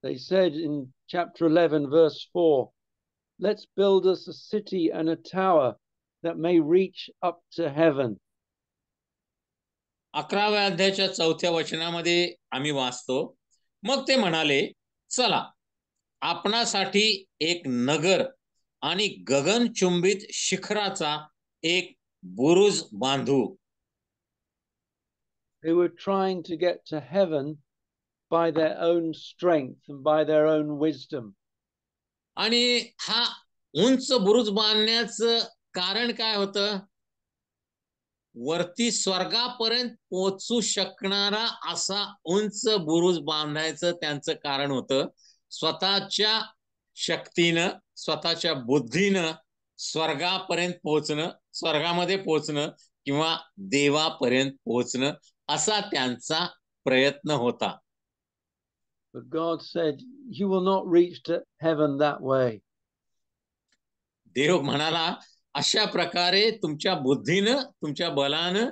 They said in chapter 11 verse 4, let's build us a city and a tower that may reach up to heaven. 11व्या अध्यायाच्या 4थ्या वचनामध्ये आम्ही वाचतो, मग ते म्हणाले, चला आपणासाठी एक नगर आणि गगनचुंबित शिखराचा एक बुरुज बांधू. They were trying to get to heaven by their own strength and by their own wisdom. आणि हा उंच बुरुज बांधण्याचं कारण काय होतं? वरती स्वर्गापर्यंत पोहोचू शकणारा असा उंच बुरुज बांधायचं त्यांचं कारण होतं. स्वतःच्या शक्तीनं, स्वतःच्या बुद्धीनं स्वर्गापर्यंत पोहोचणं, स्वर्गामध्ये पोहोचणं किंवा देवापर्यंत पोहोचणं असा त्यांचा प्रयत्न होता. But God said, you will not reach to heaven that way. देव म्हणाला, अशा प्रकारे तुमच्या बुद्धीनं, तुमच्या बलानं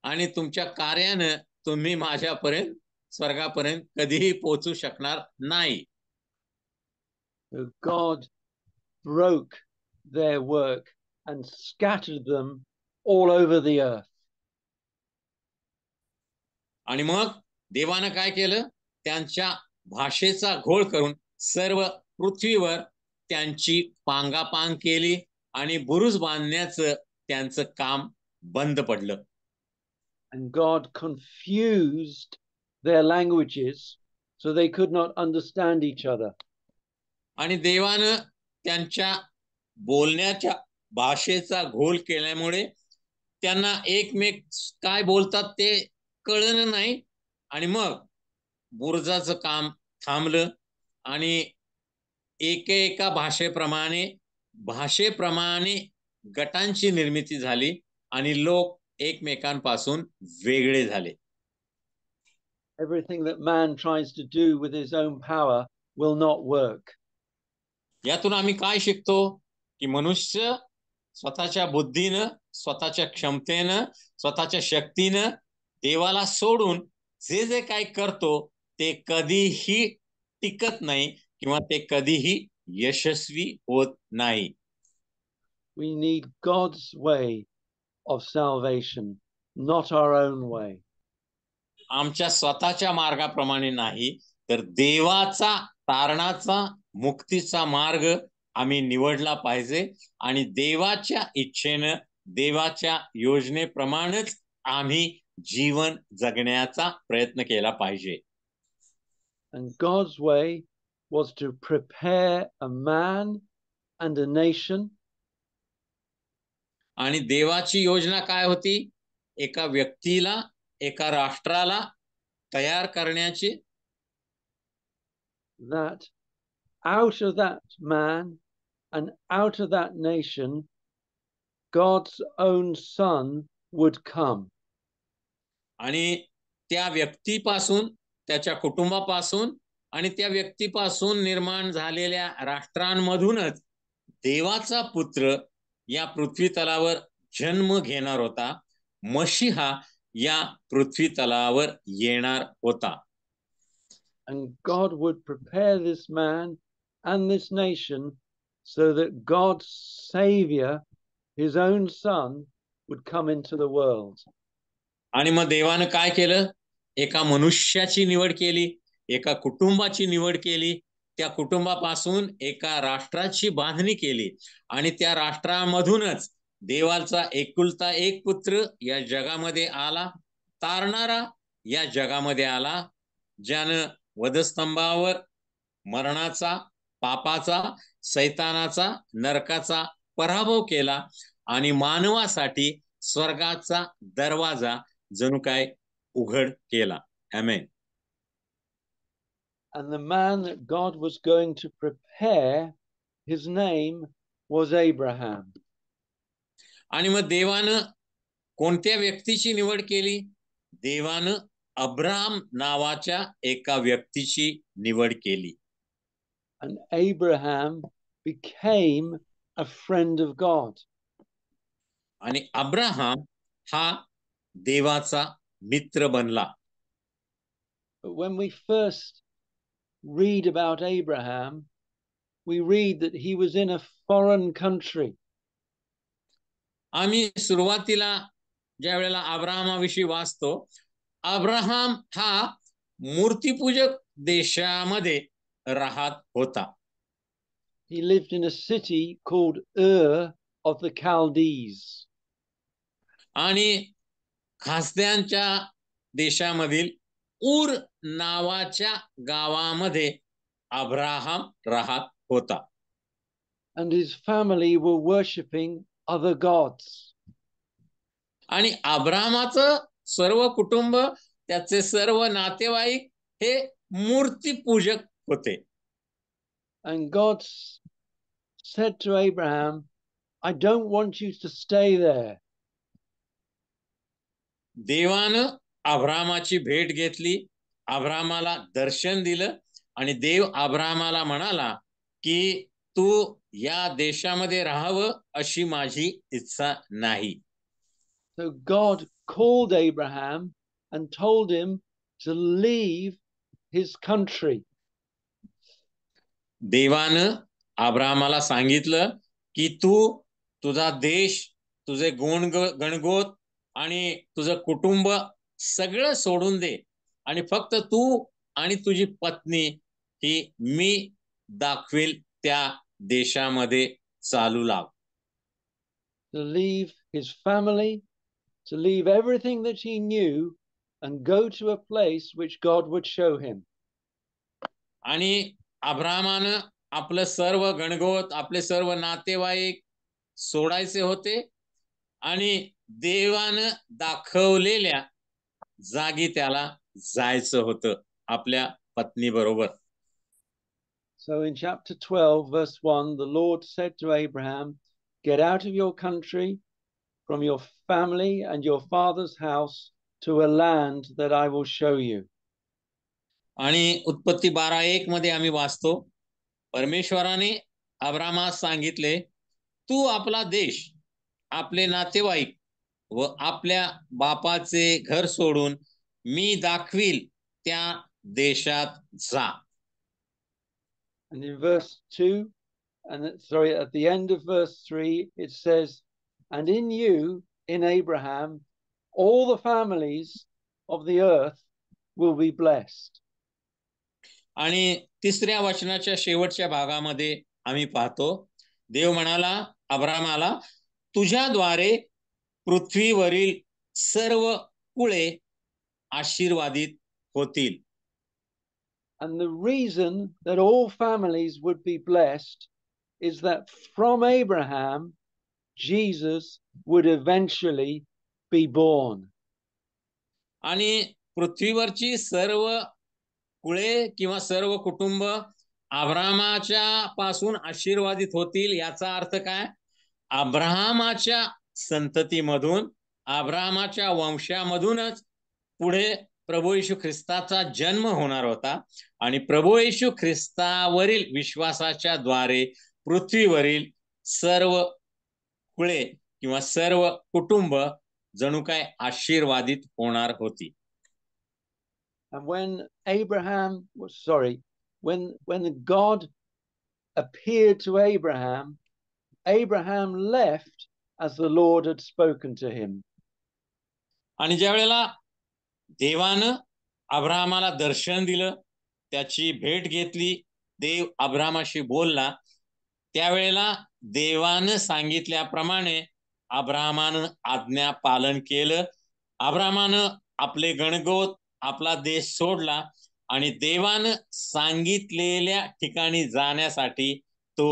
आणि तुमच्या कार्यानं तुम्ही माझ्यापर्यंत, स्वर्गापर्यंत कधीही पोहोचू शकणार नाही. So God broke their work and scattered them all over the earth. आणि मग देवानं काय केलं? त्यांच्या भाषेचा घोळ करून सर्व पृथ्वीवर त्यांची पांगापांग केली आणि बुरुज बांधण्याचं त्यांचं काम बंद पडलं. And God confused their languages so they could not understand each other. आणि देवानं त्यांच्या बोलण्याच्या भाषेचा घोळ केल्यामुळे त्यांना एकमेक काय बोलतात ते कळलं नाही. आणि मग बुरुजाचं काम थांबलं आणि एकेका भाषेप्रमाणे गटांची निर्मिती झाली आणि लोक एकमेकांपासून वेगळे झाले. Everything that man tries to do with his own power will not work. यातून आम्ही काय शिकतो? की मनुष्य स्वतःच्या बुद्धीनं, स्वतःच्या क्षमतेनं, स्वतःच्या शक्तीनं देवाला सोडून जे जे काय करतो ते कधीही टिकत नाही किंवा ते कधीही यशस्वी होत नाही. We need God's way of salvation, not our own way. आमच्या स्वतःच्या मार्गाप्रमाणे नाही, तर देवाचा, तारणाचा, मुक्तीचा मार्ग आम्ही निवडला पाहिजे आणि देवाच्या इच्छेनं, देवाच्या योजनेप्रमाणेच आम्ही जीवन जगण्याचा प्रयत्न केला पाहिजे. And God's way was to prepare a man and a nation. आणि देवाची योजना काय होती? एका व्यक्तीला, एका राष्ट्राला तयार करण्याची. That out of that man and out of that nation, God's own son would come. आणि त्या व्यक्तीपासून, त्याच्या कुटुंबापासून आणि त्या व्यक्तीपासून निर्माण झालेल्या राष्ट्रांमधूनच देवाचा पुत्र या पृथ्वी तलावर जन्म घेणार होता. मशीहा या पृथ्वी तलावर येणार होता. And God would prepare this man and this nation so that God's Savior, his own son, would come into the world. आणि मग देवानं काय केलं? एका मनुष्याची निवड केली, एका कुटुंबाची निवड केली, त्या कुटुंबापासून एका राष्ट्राची बांधणी केली आणि त्या राष्ट्रामधूनच देवाचा एकुलता एक पुत्र या जगामध्ये आला, तारणारा या जगामध्ये आला, ज्यानं वधस्तंभावर मरणाचा, पापाचा, सैतानाचा, नरकाचा पराभव केला आणि मानवासाठी स्वर्गाचा दरवाजा जणू काय उघड केला. आमेन. And the man that God was going to prepare, his name was Abraham. आणि मग देवानं कोणत्या व्यक्तीची निवड केली? देवानं अब्राम नावाच्या एका व्यक्तीची निवड केली. And Abraham became a friend of God. आणि अब्राहम हा देवाचा मित्र बनला. But when we first read about Abraham, we read that he was in a foreign country. आम्ही सुरुवातीला ज्या वेळेला अब्राहमाविषयी वाचतो, अब्राहम हा मूर्तिपूजक देशामध्ये राहत होता. He lived in a city called Ur of the Chaldees. आणि खासद्यांच्या देशामधील ऊर नावाच्या गावामध्ये अब्राहम राहत होता. And his family were worshipping other gods. आणि अब्राहमाचं सर्व कुटुंब, त्याचे सर्व नातेवाईक हे मूर्तिपूजक होते. And God said to Abraham, I don't want you to stay there. देवानं अब्राहमाची भेट घेतली, अब्राहमाला दर्शन दिलं आणि देव अब्राहमाला म्हणाला की तू या देशामध्ये राहावं अशी माझी इच्छा नाही. So God called Abraham and told him to leave his country. देवानं अब्राहमाला सांगितलं की तू तुझा देश, तुझे गणगोत आणि तुझं कुटुंब सगळं सोडून दे आणि फक्त तू आणि तुझी पत्नी ही मी दाखवेल त्या देशामध्ये चालू लाग. To leave his family, to leave everything that he knew and go to a place which God would show him. आणि अब्राहमानं आपलं सर्व गणगोत, आपले सर्व नातेवाईक सोडायचे होते आणि देवानं दाखवलेल्या जागी त्याला जायचं होतं आपल्या पत्नी बरोबर. So in chapter 12 verse 1, the Lord said to Abraham, get out of your country, from your family and your father's house to a land that I will show you. आणि उत्पत्ती 12:1 मध्ये आम्ही वाचतो, परमेश्वराने अब्राहमास सांगितले, तू आपला देश, आपले नातेवाईक व आपल्या बापाचे घर सोडून मी दाखवील त्या देशात जा. And in verse 2, at the end of verse 3, it says, and in you, in Abraham, all the families of the earth will be blessed. आणि तिसऱ्या वचनाच्या शेवटच्या भागामध्ये आम्ही पाहतो, देव म्हणाला अब्राहमाला, तुझ्याद्वारे पृथ्वीवरील सर्व कुळे आशीर्वादित होतील. And the reason that all families would be blessed is that from Abraham, Jesus would eventually be born. आणि पृथ्वीवरची सर्व कुळे किंवा सर्व कुटुंब अब्राहमाच्या पासून आशीर्वादित होतील. याचा अर्थ काय? अब्राहमाच्या संततीमधून, अब्राहमाच्या वंशामधूनच पुढे प्रभू येशू ख्रिस्ताचा जन्म होणार होता आणि प्रभू येशू ख्रिस्तावरील विश्वासाच्या द्वारे पृथ्वीवरील सर्व कुळे किंवा सर्व कुटुंब जणू काय आशीर्वादित होणार होती. And when God appeared to Abraham, Abraham left as the Lord had spoken to him. आणि ज्या वेळेला देवानं अब्राहमाला दर्शन दिलं, त्याची भेट घेतली, देव अब्राहमाशी बोलला, त्यावेळेला देवानं सांगितल्याप्रमाणे अब्राहमानं आज्ञा पालन केलं. अब्राहमानं आपले गणगोत, आपला देश सोडला आणि देवानं सांगितलेल्या ठिकाणी जाण्यासाठी तो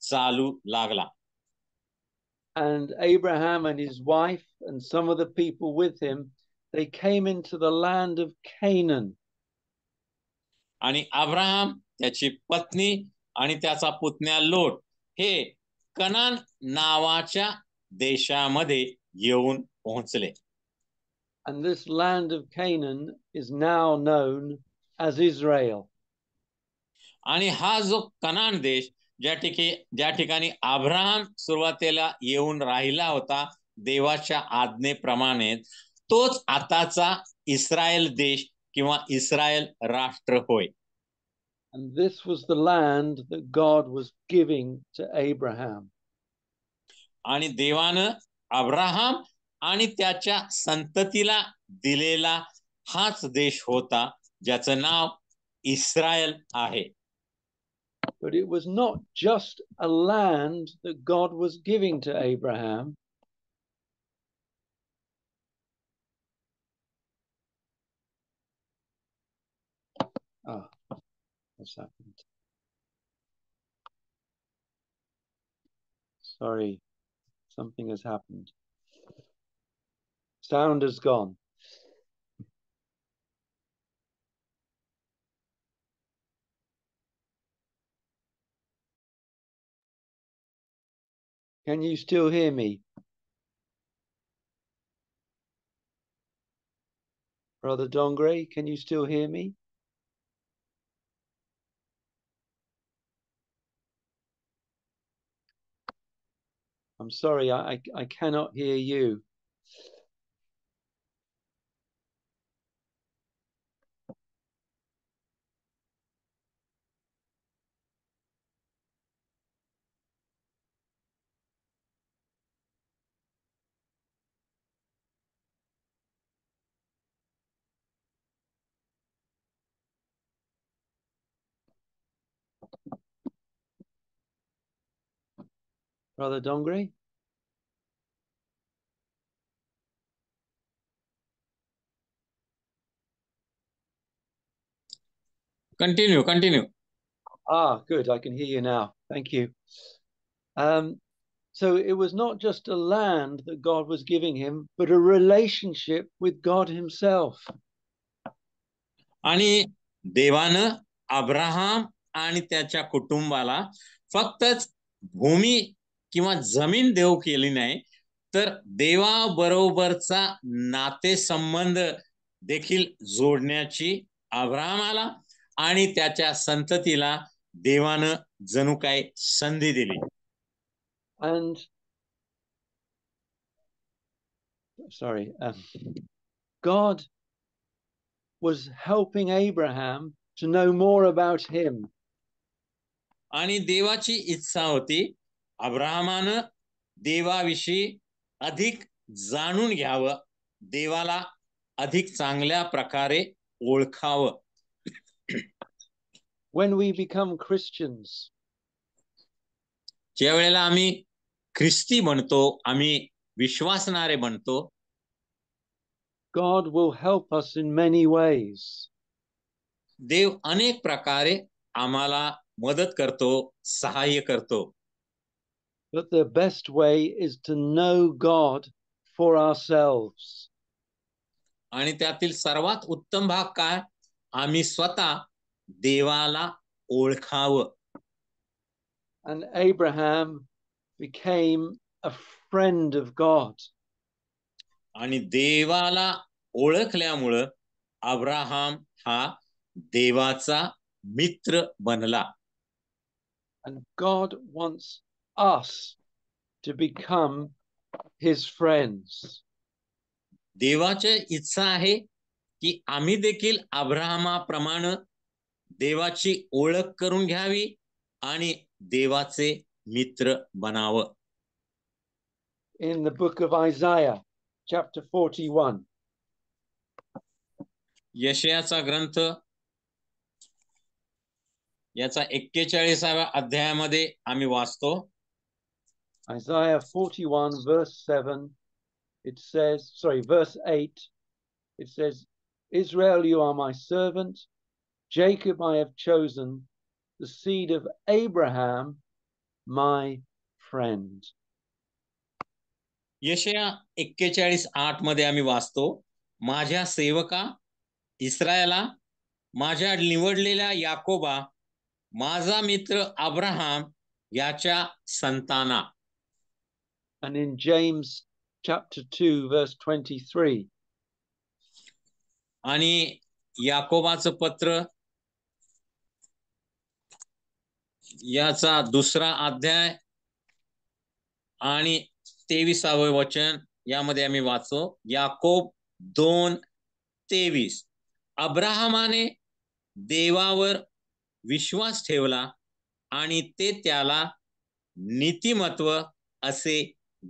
चालू लागला. And Abraham and his wife and some of the people with him, they came into the land of Canaan. आणि अब्राहम, त्याची पत्नी आणि त्याचा पुतण्या लोट हे कनान नावाच्या देशामध्ये येऊन पोहोचले. And this land of Canaan is now known as Israel. आणि हा जो कनान देश ज्या ठिकाणी अब्राहम सुरुवातीला येऊन राहिला होता देवाच्या आज्ञेप्रमाणे, तोच आताचा इस्रायल देश किंवा इस्रायल राष्ट्र होय. And this was the land that God was giving to Abraham. आणि देवानं अब्राहम आणि त्याच्या संततीला दिलेला हाच देश होता, ज्याचं नाव इस्रायल आहे. But it was not just a land that God was giving to Abraham. What's happened? Sorry, something has happened. Sound has gone. Can you still hear me? Brother Dongre, can you still hear me? I'm sorry, I cannot hear you. Brother Dongre? Continue. Good. I can hear you now. Thank you. So it was not just a land that God was giving him, but a relationship with God himself. आणि देवानं Abraham आणि त्याच्या कुटुंबाला फक्तच भूमी किंवा जमीन देव केली नाही, तर देवाबरोबरचा नातेसंबंध देखील जोडण्याची अब्राहमाला आणि त्याच्या संततीला देवानं जणू काय संधी दिली. And God was helping Abraham to know more about him. आणि देवाची इच्छा होती अब्राहमानं देवाविषयी अधिक जाणून घ्यावं, देवाला अधिक चांगल्या प्रकारे ओळखावं. When we become Christians, ज्या वेळेला आम्ही ख्रिस्ती बनतो, आम्ही विश्वासणारे बनतो, God will help us in many ways. देव अनेक प्रकारे आम्हाला मदत करतो, सहाय्य करतो. But the best way is to know God for ourselves. आणि त्यातील सर्वात उत्तम भाग काय? आम्ही स्वतः देवाला ओळखावं. And Abraham became a friend of God. आणि देवाला ओळखल्यामुळं अब्राहम हा देवाचा मित्र बनला. And God wants us to become his friends. देवाची इच्छा आहे की आम्ही देखील अब्राहमाप्रमाणे देवाची ओळख करून घ्यावी आणि देवाचे मित्र बनावं. In the book of Isaiah, chapter 41, यशायाचा ग्रंथ याचा 41व्या अध्यायामध्ये आम्ही वाचतो. Isaiah 41, verse 7, it says, verse 8, it says, Israel, you are my servant. Jacob I have chosen, the seed of Abraham, my friend. यशया 41:8 मध्ये आम्ही वाचतो, माझ्या सेवका इस्रायला, माझ्या निवडलेल्या याकोबा, माझा मित्र अब्राहम याच्या संताना. And in James chapter 2, verse 23, आणि याकोबाचं पत्र याचा 2रा अध्याय आणि 23वे वचन यामध्ये आम्ही वाचतो. याकोब 2:23, अब्राहमाने देवावर विश्वास ठेवला आणि ते त्याला नीतिमत्व असे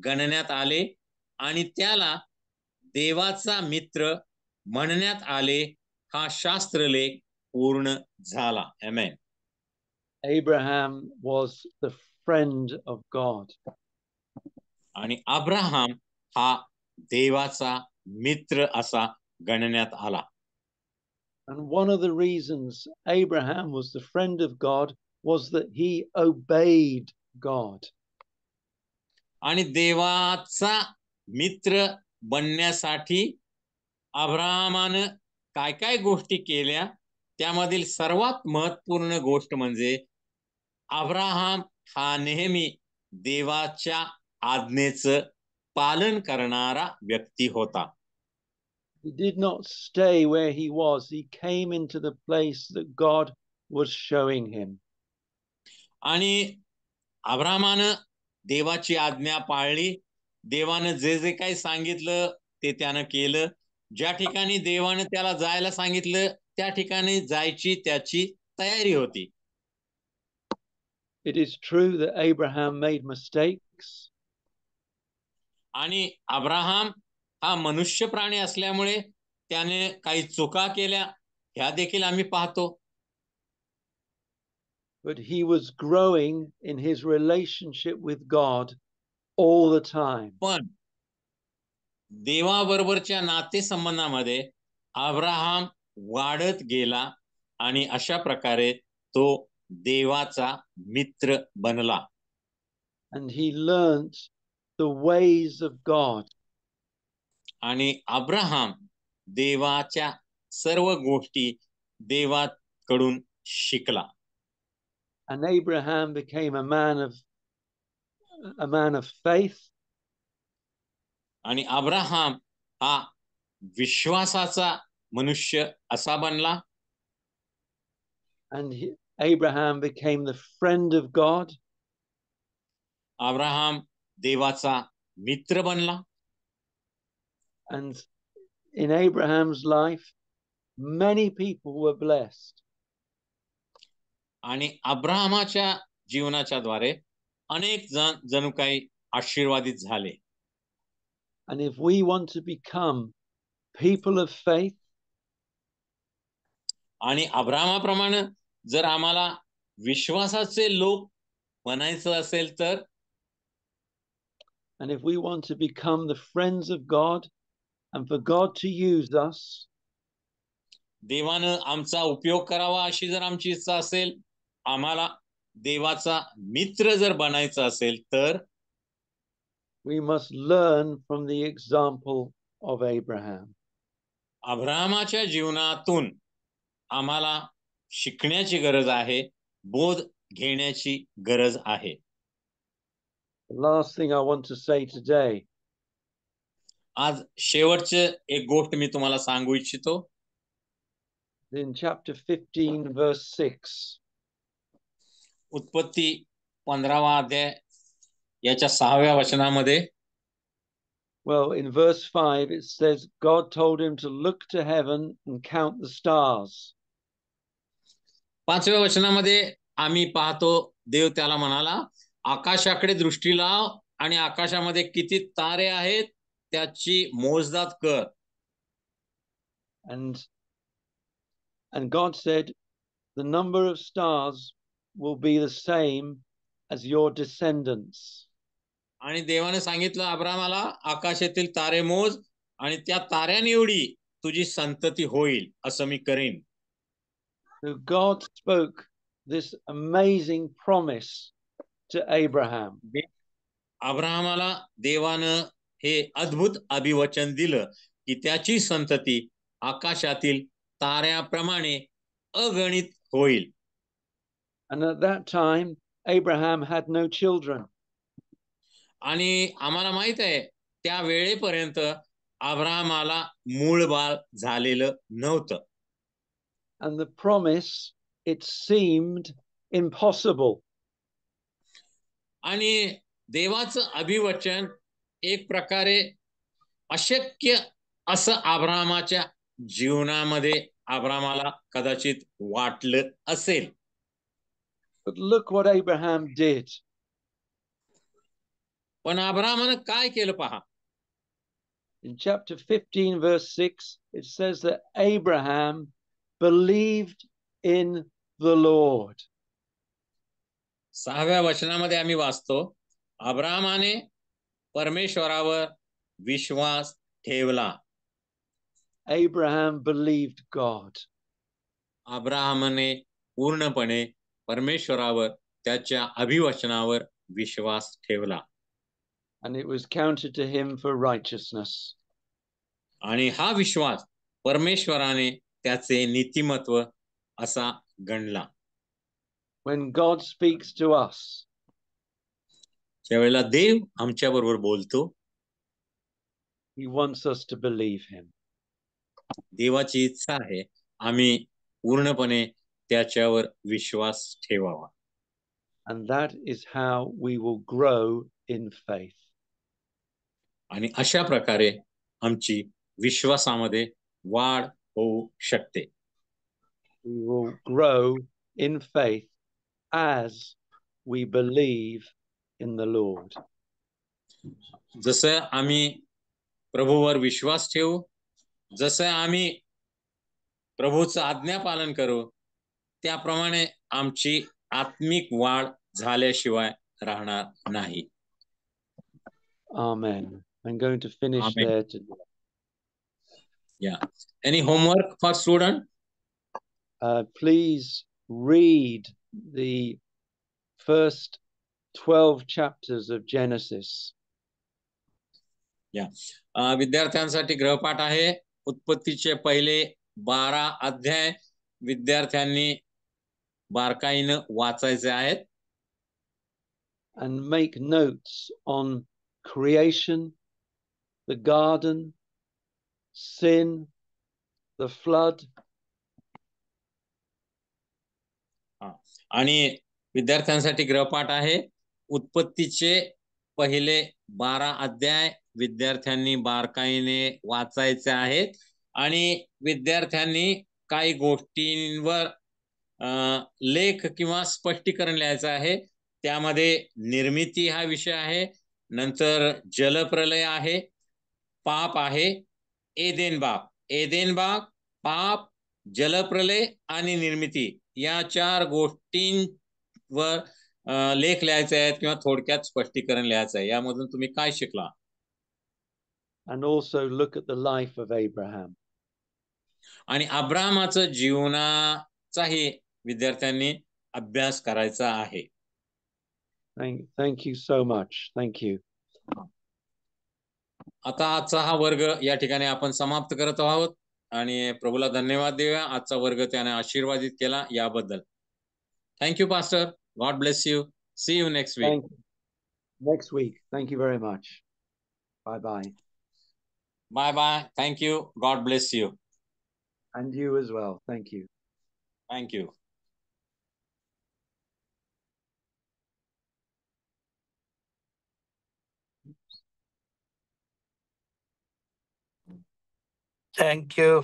गणण्यात आले आणि त्याला देवाचा मित्र म्हणण्यात आले. हा शास्त्रलेख पूर्ण झाला. आमेन. Abraham was the friend of God. आणि अब्राहम हा देवाचा मित्र असा गणण्यात आला. And one of the reasons Abraham was the friend of God was that he obeyed God. आणि देवाचा मित्र बनण्यासाठी अब्राहमानं काय काय गोष्टी केल्या, त्यामधील सर्वात महत्त्वपूर्ण गोष्ट म्हणजे अब्राहम हा नेहमी देवाच्या आज्ञेचं पालन करणारा व्यक्ती होता. He did not stay where he was. He came into the place that God was showing him. आणि अब्राहमानं देवाची आज्ञा पाळली. देवानं जे जे काही सांगितलं ते त्यानं केलं. ज्या ठिकाणी देवानं त्याला जायला सांगितलं त्या ठिकाणी जायची त्याची तयारी होती. It is true that Abraham made mistakes. आणि अब्राहम हा मनुष्य प्राणी असल्यामुळे त्याने काही चुका केल्या, ह्या देखील आम्ही पाहतो. But he was growing in his relationship with God all the time. पण देवाबरोबरच्या नातेसंबंधामध्ये अब्राहम वाढत गेला आणि अशा प्रकारे तो देवाचा मित्र बनला. And he learned the ways of God. आणि अब्राहम देवाच्या सर्व गोष्टी देवाकडून शिकला. And Abraham became a man of faith. आणि अब्राहम हा विश्वासाचा मनुष्य असा बनला. And Abraham became the friend of God. Abraham देवाचा मित्र बनला. And in Abraham's life, many people were blessed. आणि अब्राहमाच्या जीवनाच्या द्वारे अनेक जणू काही आशीर्वादित झाले. And if we want to become people of faith, आणि अब्राहमाप्रमाणे जर आम्हाला विश्वासाचे लोक बनायचं असेल तर, and if we want to become the friends of God and for God to use us, देवानं आमचा उपयोग करावा अशी जर आमची इच्छा असेल, आम्हाला देवाचा मित्र जर बनायचं असेल तर we must learn from the example of Abraham. अब्राहमाच्या जीवनातून आम्हाला शिकण्याची गरज आहे, बोध घेण्याची गरज आहे. The last thing I want to say today, आज शेवटचे एक गोष्ट मी तुम्हाला सांगू इच्छितो. in chapter 15, verse 6. उत्पत्ती 15वा अध्याय याच्या 6व्या वचनामध्ये Well, in verse 5, it says, God told him to look to heaven and count the stars. 5व्या वचनामध्ये आम्ही पाहतो देव त्याला म्हणाला, आकाशाकडे दृष्टी लाव आणि आकाशामध्ये किती तारे आहेत त्याची मोजदाद कर. And God said, the number of stars will be the same as your descendants. आणि देवाने सांगितलं अब्रामाला, आकाशातील तारे मोज आणि त्या ताऱ्याने एवढी तुझी संतती होईल असं मी करीन. So God spoke this amazing promise to Abraham. अब्राहमाला देवानं हे अद्भुत अभिवचन दिलं की त्याची संतती आकाशातील ताऱ्याप्रमाणे अगणित होईल. And at that time Abraham had no children. आणि आम्हाला माहित आहे त्या वेळेपर्यंत अब्राहमाला मूळ बाळ झालेलं नव्हतं. And the promise, it seemed impossible. आणि देवाचं अभिवचन एक प्रकारे अशक्य असं अब्राहमाच्या जीवनामध्ये अब्राहमाला कदाचित वाटलं असेल. But look what Abraham did. पण अब्राहमानं काय केलं पहा. In chapter 15 verse 6 it says that Abraham believed in the Lord. 6व्या वचनामध्ये आम्ही वाचतो, अब्राहमाने परमेश्वरावर विश्वास ठेवला. Abraham believed God. अब्राहमाने पूर्णपणे परमेश्वरावर त्याच्या अभिवचनावर विश्वास ठेवला. And it was counted to him for righteousness. आणि हा विश्वास परमेश्वराने त्याचे नीतिमत्व असा गणला. When God speaks to us, ज्यावेळेला देव आमच्या बरोबर बोलतो, he wants us to believe him. देवाची इच्छा आहे आम्ही पूर्णपणे त्याच्यावर विश्वास ठेवावा. And that is how we will grow in faith. आणि अशा प्रकारे आमची विश्वासामध्ये वाढ होऊ शकते. We will grow in faith as we believe in the Lord. जसं आम्ही प्रभूवर विश्वास ठेवू, जसं आम्ही प्रभूचं आज्ञा पालन करू, त्याप्रमाणे आमची आत्मिक वाढ झाल्याशिवाय राहणार नाही. Amen. I'm going to finish Amen. there today. Yeah. Any homework for student? Please read the first 12 chapters of Genesis. Yeah. विद्यार्थ्यांसाठी गृहपाठ आहे. उत्पत्तीचे पहिले 12 अध्याय विद्यार्थ्यांनी बारकाईने वाचायचे आहेत. And make notes on creation, the garden, sin, the flood. आणि विद्यार्थ्यांसाठी गृहपाठ आहे. उत्पत्तीचे पहिले 12 अध्याय विद्यार्थ्यांनी बारकाईने वाचायचे आहेत आणि विद्यार्थ्यांनी काही गोष्टींवर लेख किंवा स्पष्टीकरण लिहायचं आहे. त्यामध्ये निर्मिती हा विषय आहे, नंतर जलप्रलय आहे, पाप आहे, एदेन बाग, पाप, जलप्रलय आणि निर्मिती या 4 गोष्टींवर लेख लिहायचे आहेत किंवा थोडक्यात स्पष्टीकरण लिहायचं आहे. यामधून तुम्ही काय शिकला? And also look at the life of Abraham. आणि अब्राहमाचं जीवनाचाही विद्यार्थ्यांनी अभ्यास करायचा आहे. Thank you so much. Thank you. आता आजचा हा वर्ग या ठिकाणी आपण समाप्त करत आहोत आणि प्रभूला धन्यवाद देऊया. आजचा वर्ग त्याने आशीर्वादित केला याबद्दल. Thank you pastor. God bless you. See you next week. Next week. Thank you very much. Bye bye. Bye bye. Thank you. God bless you. And you as well. Thank you. Thank you. Thank you.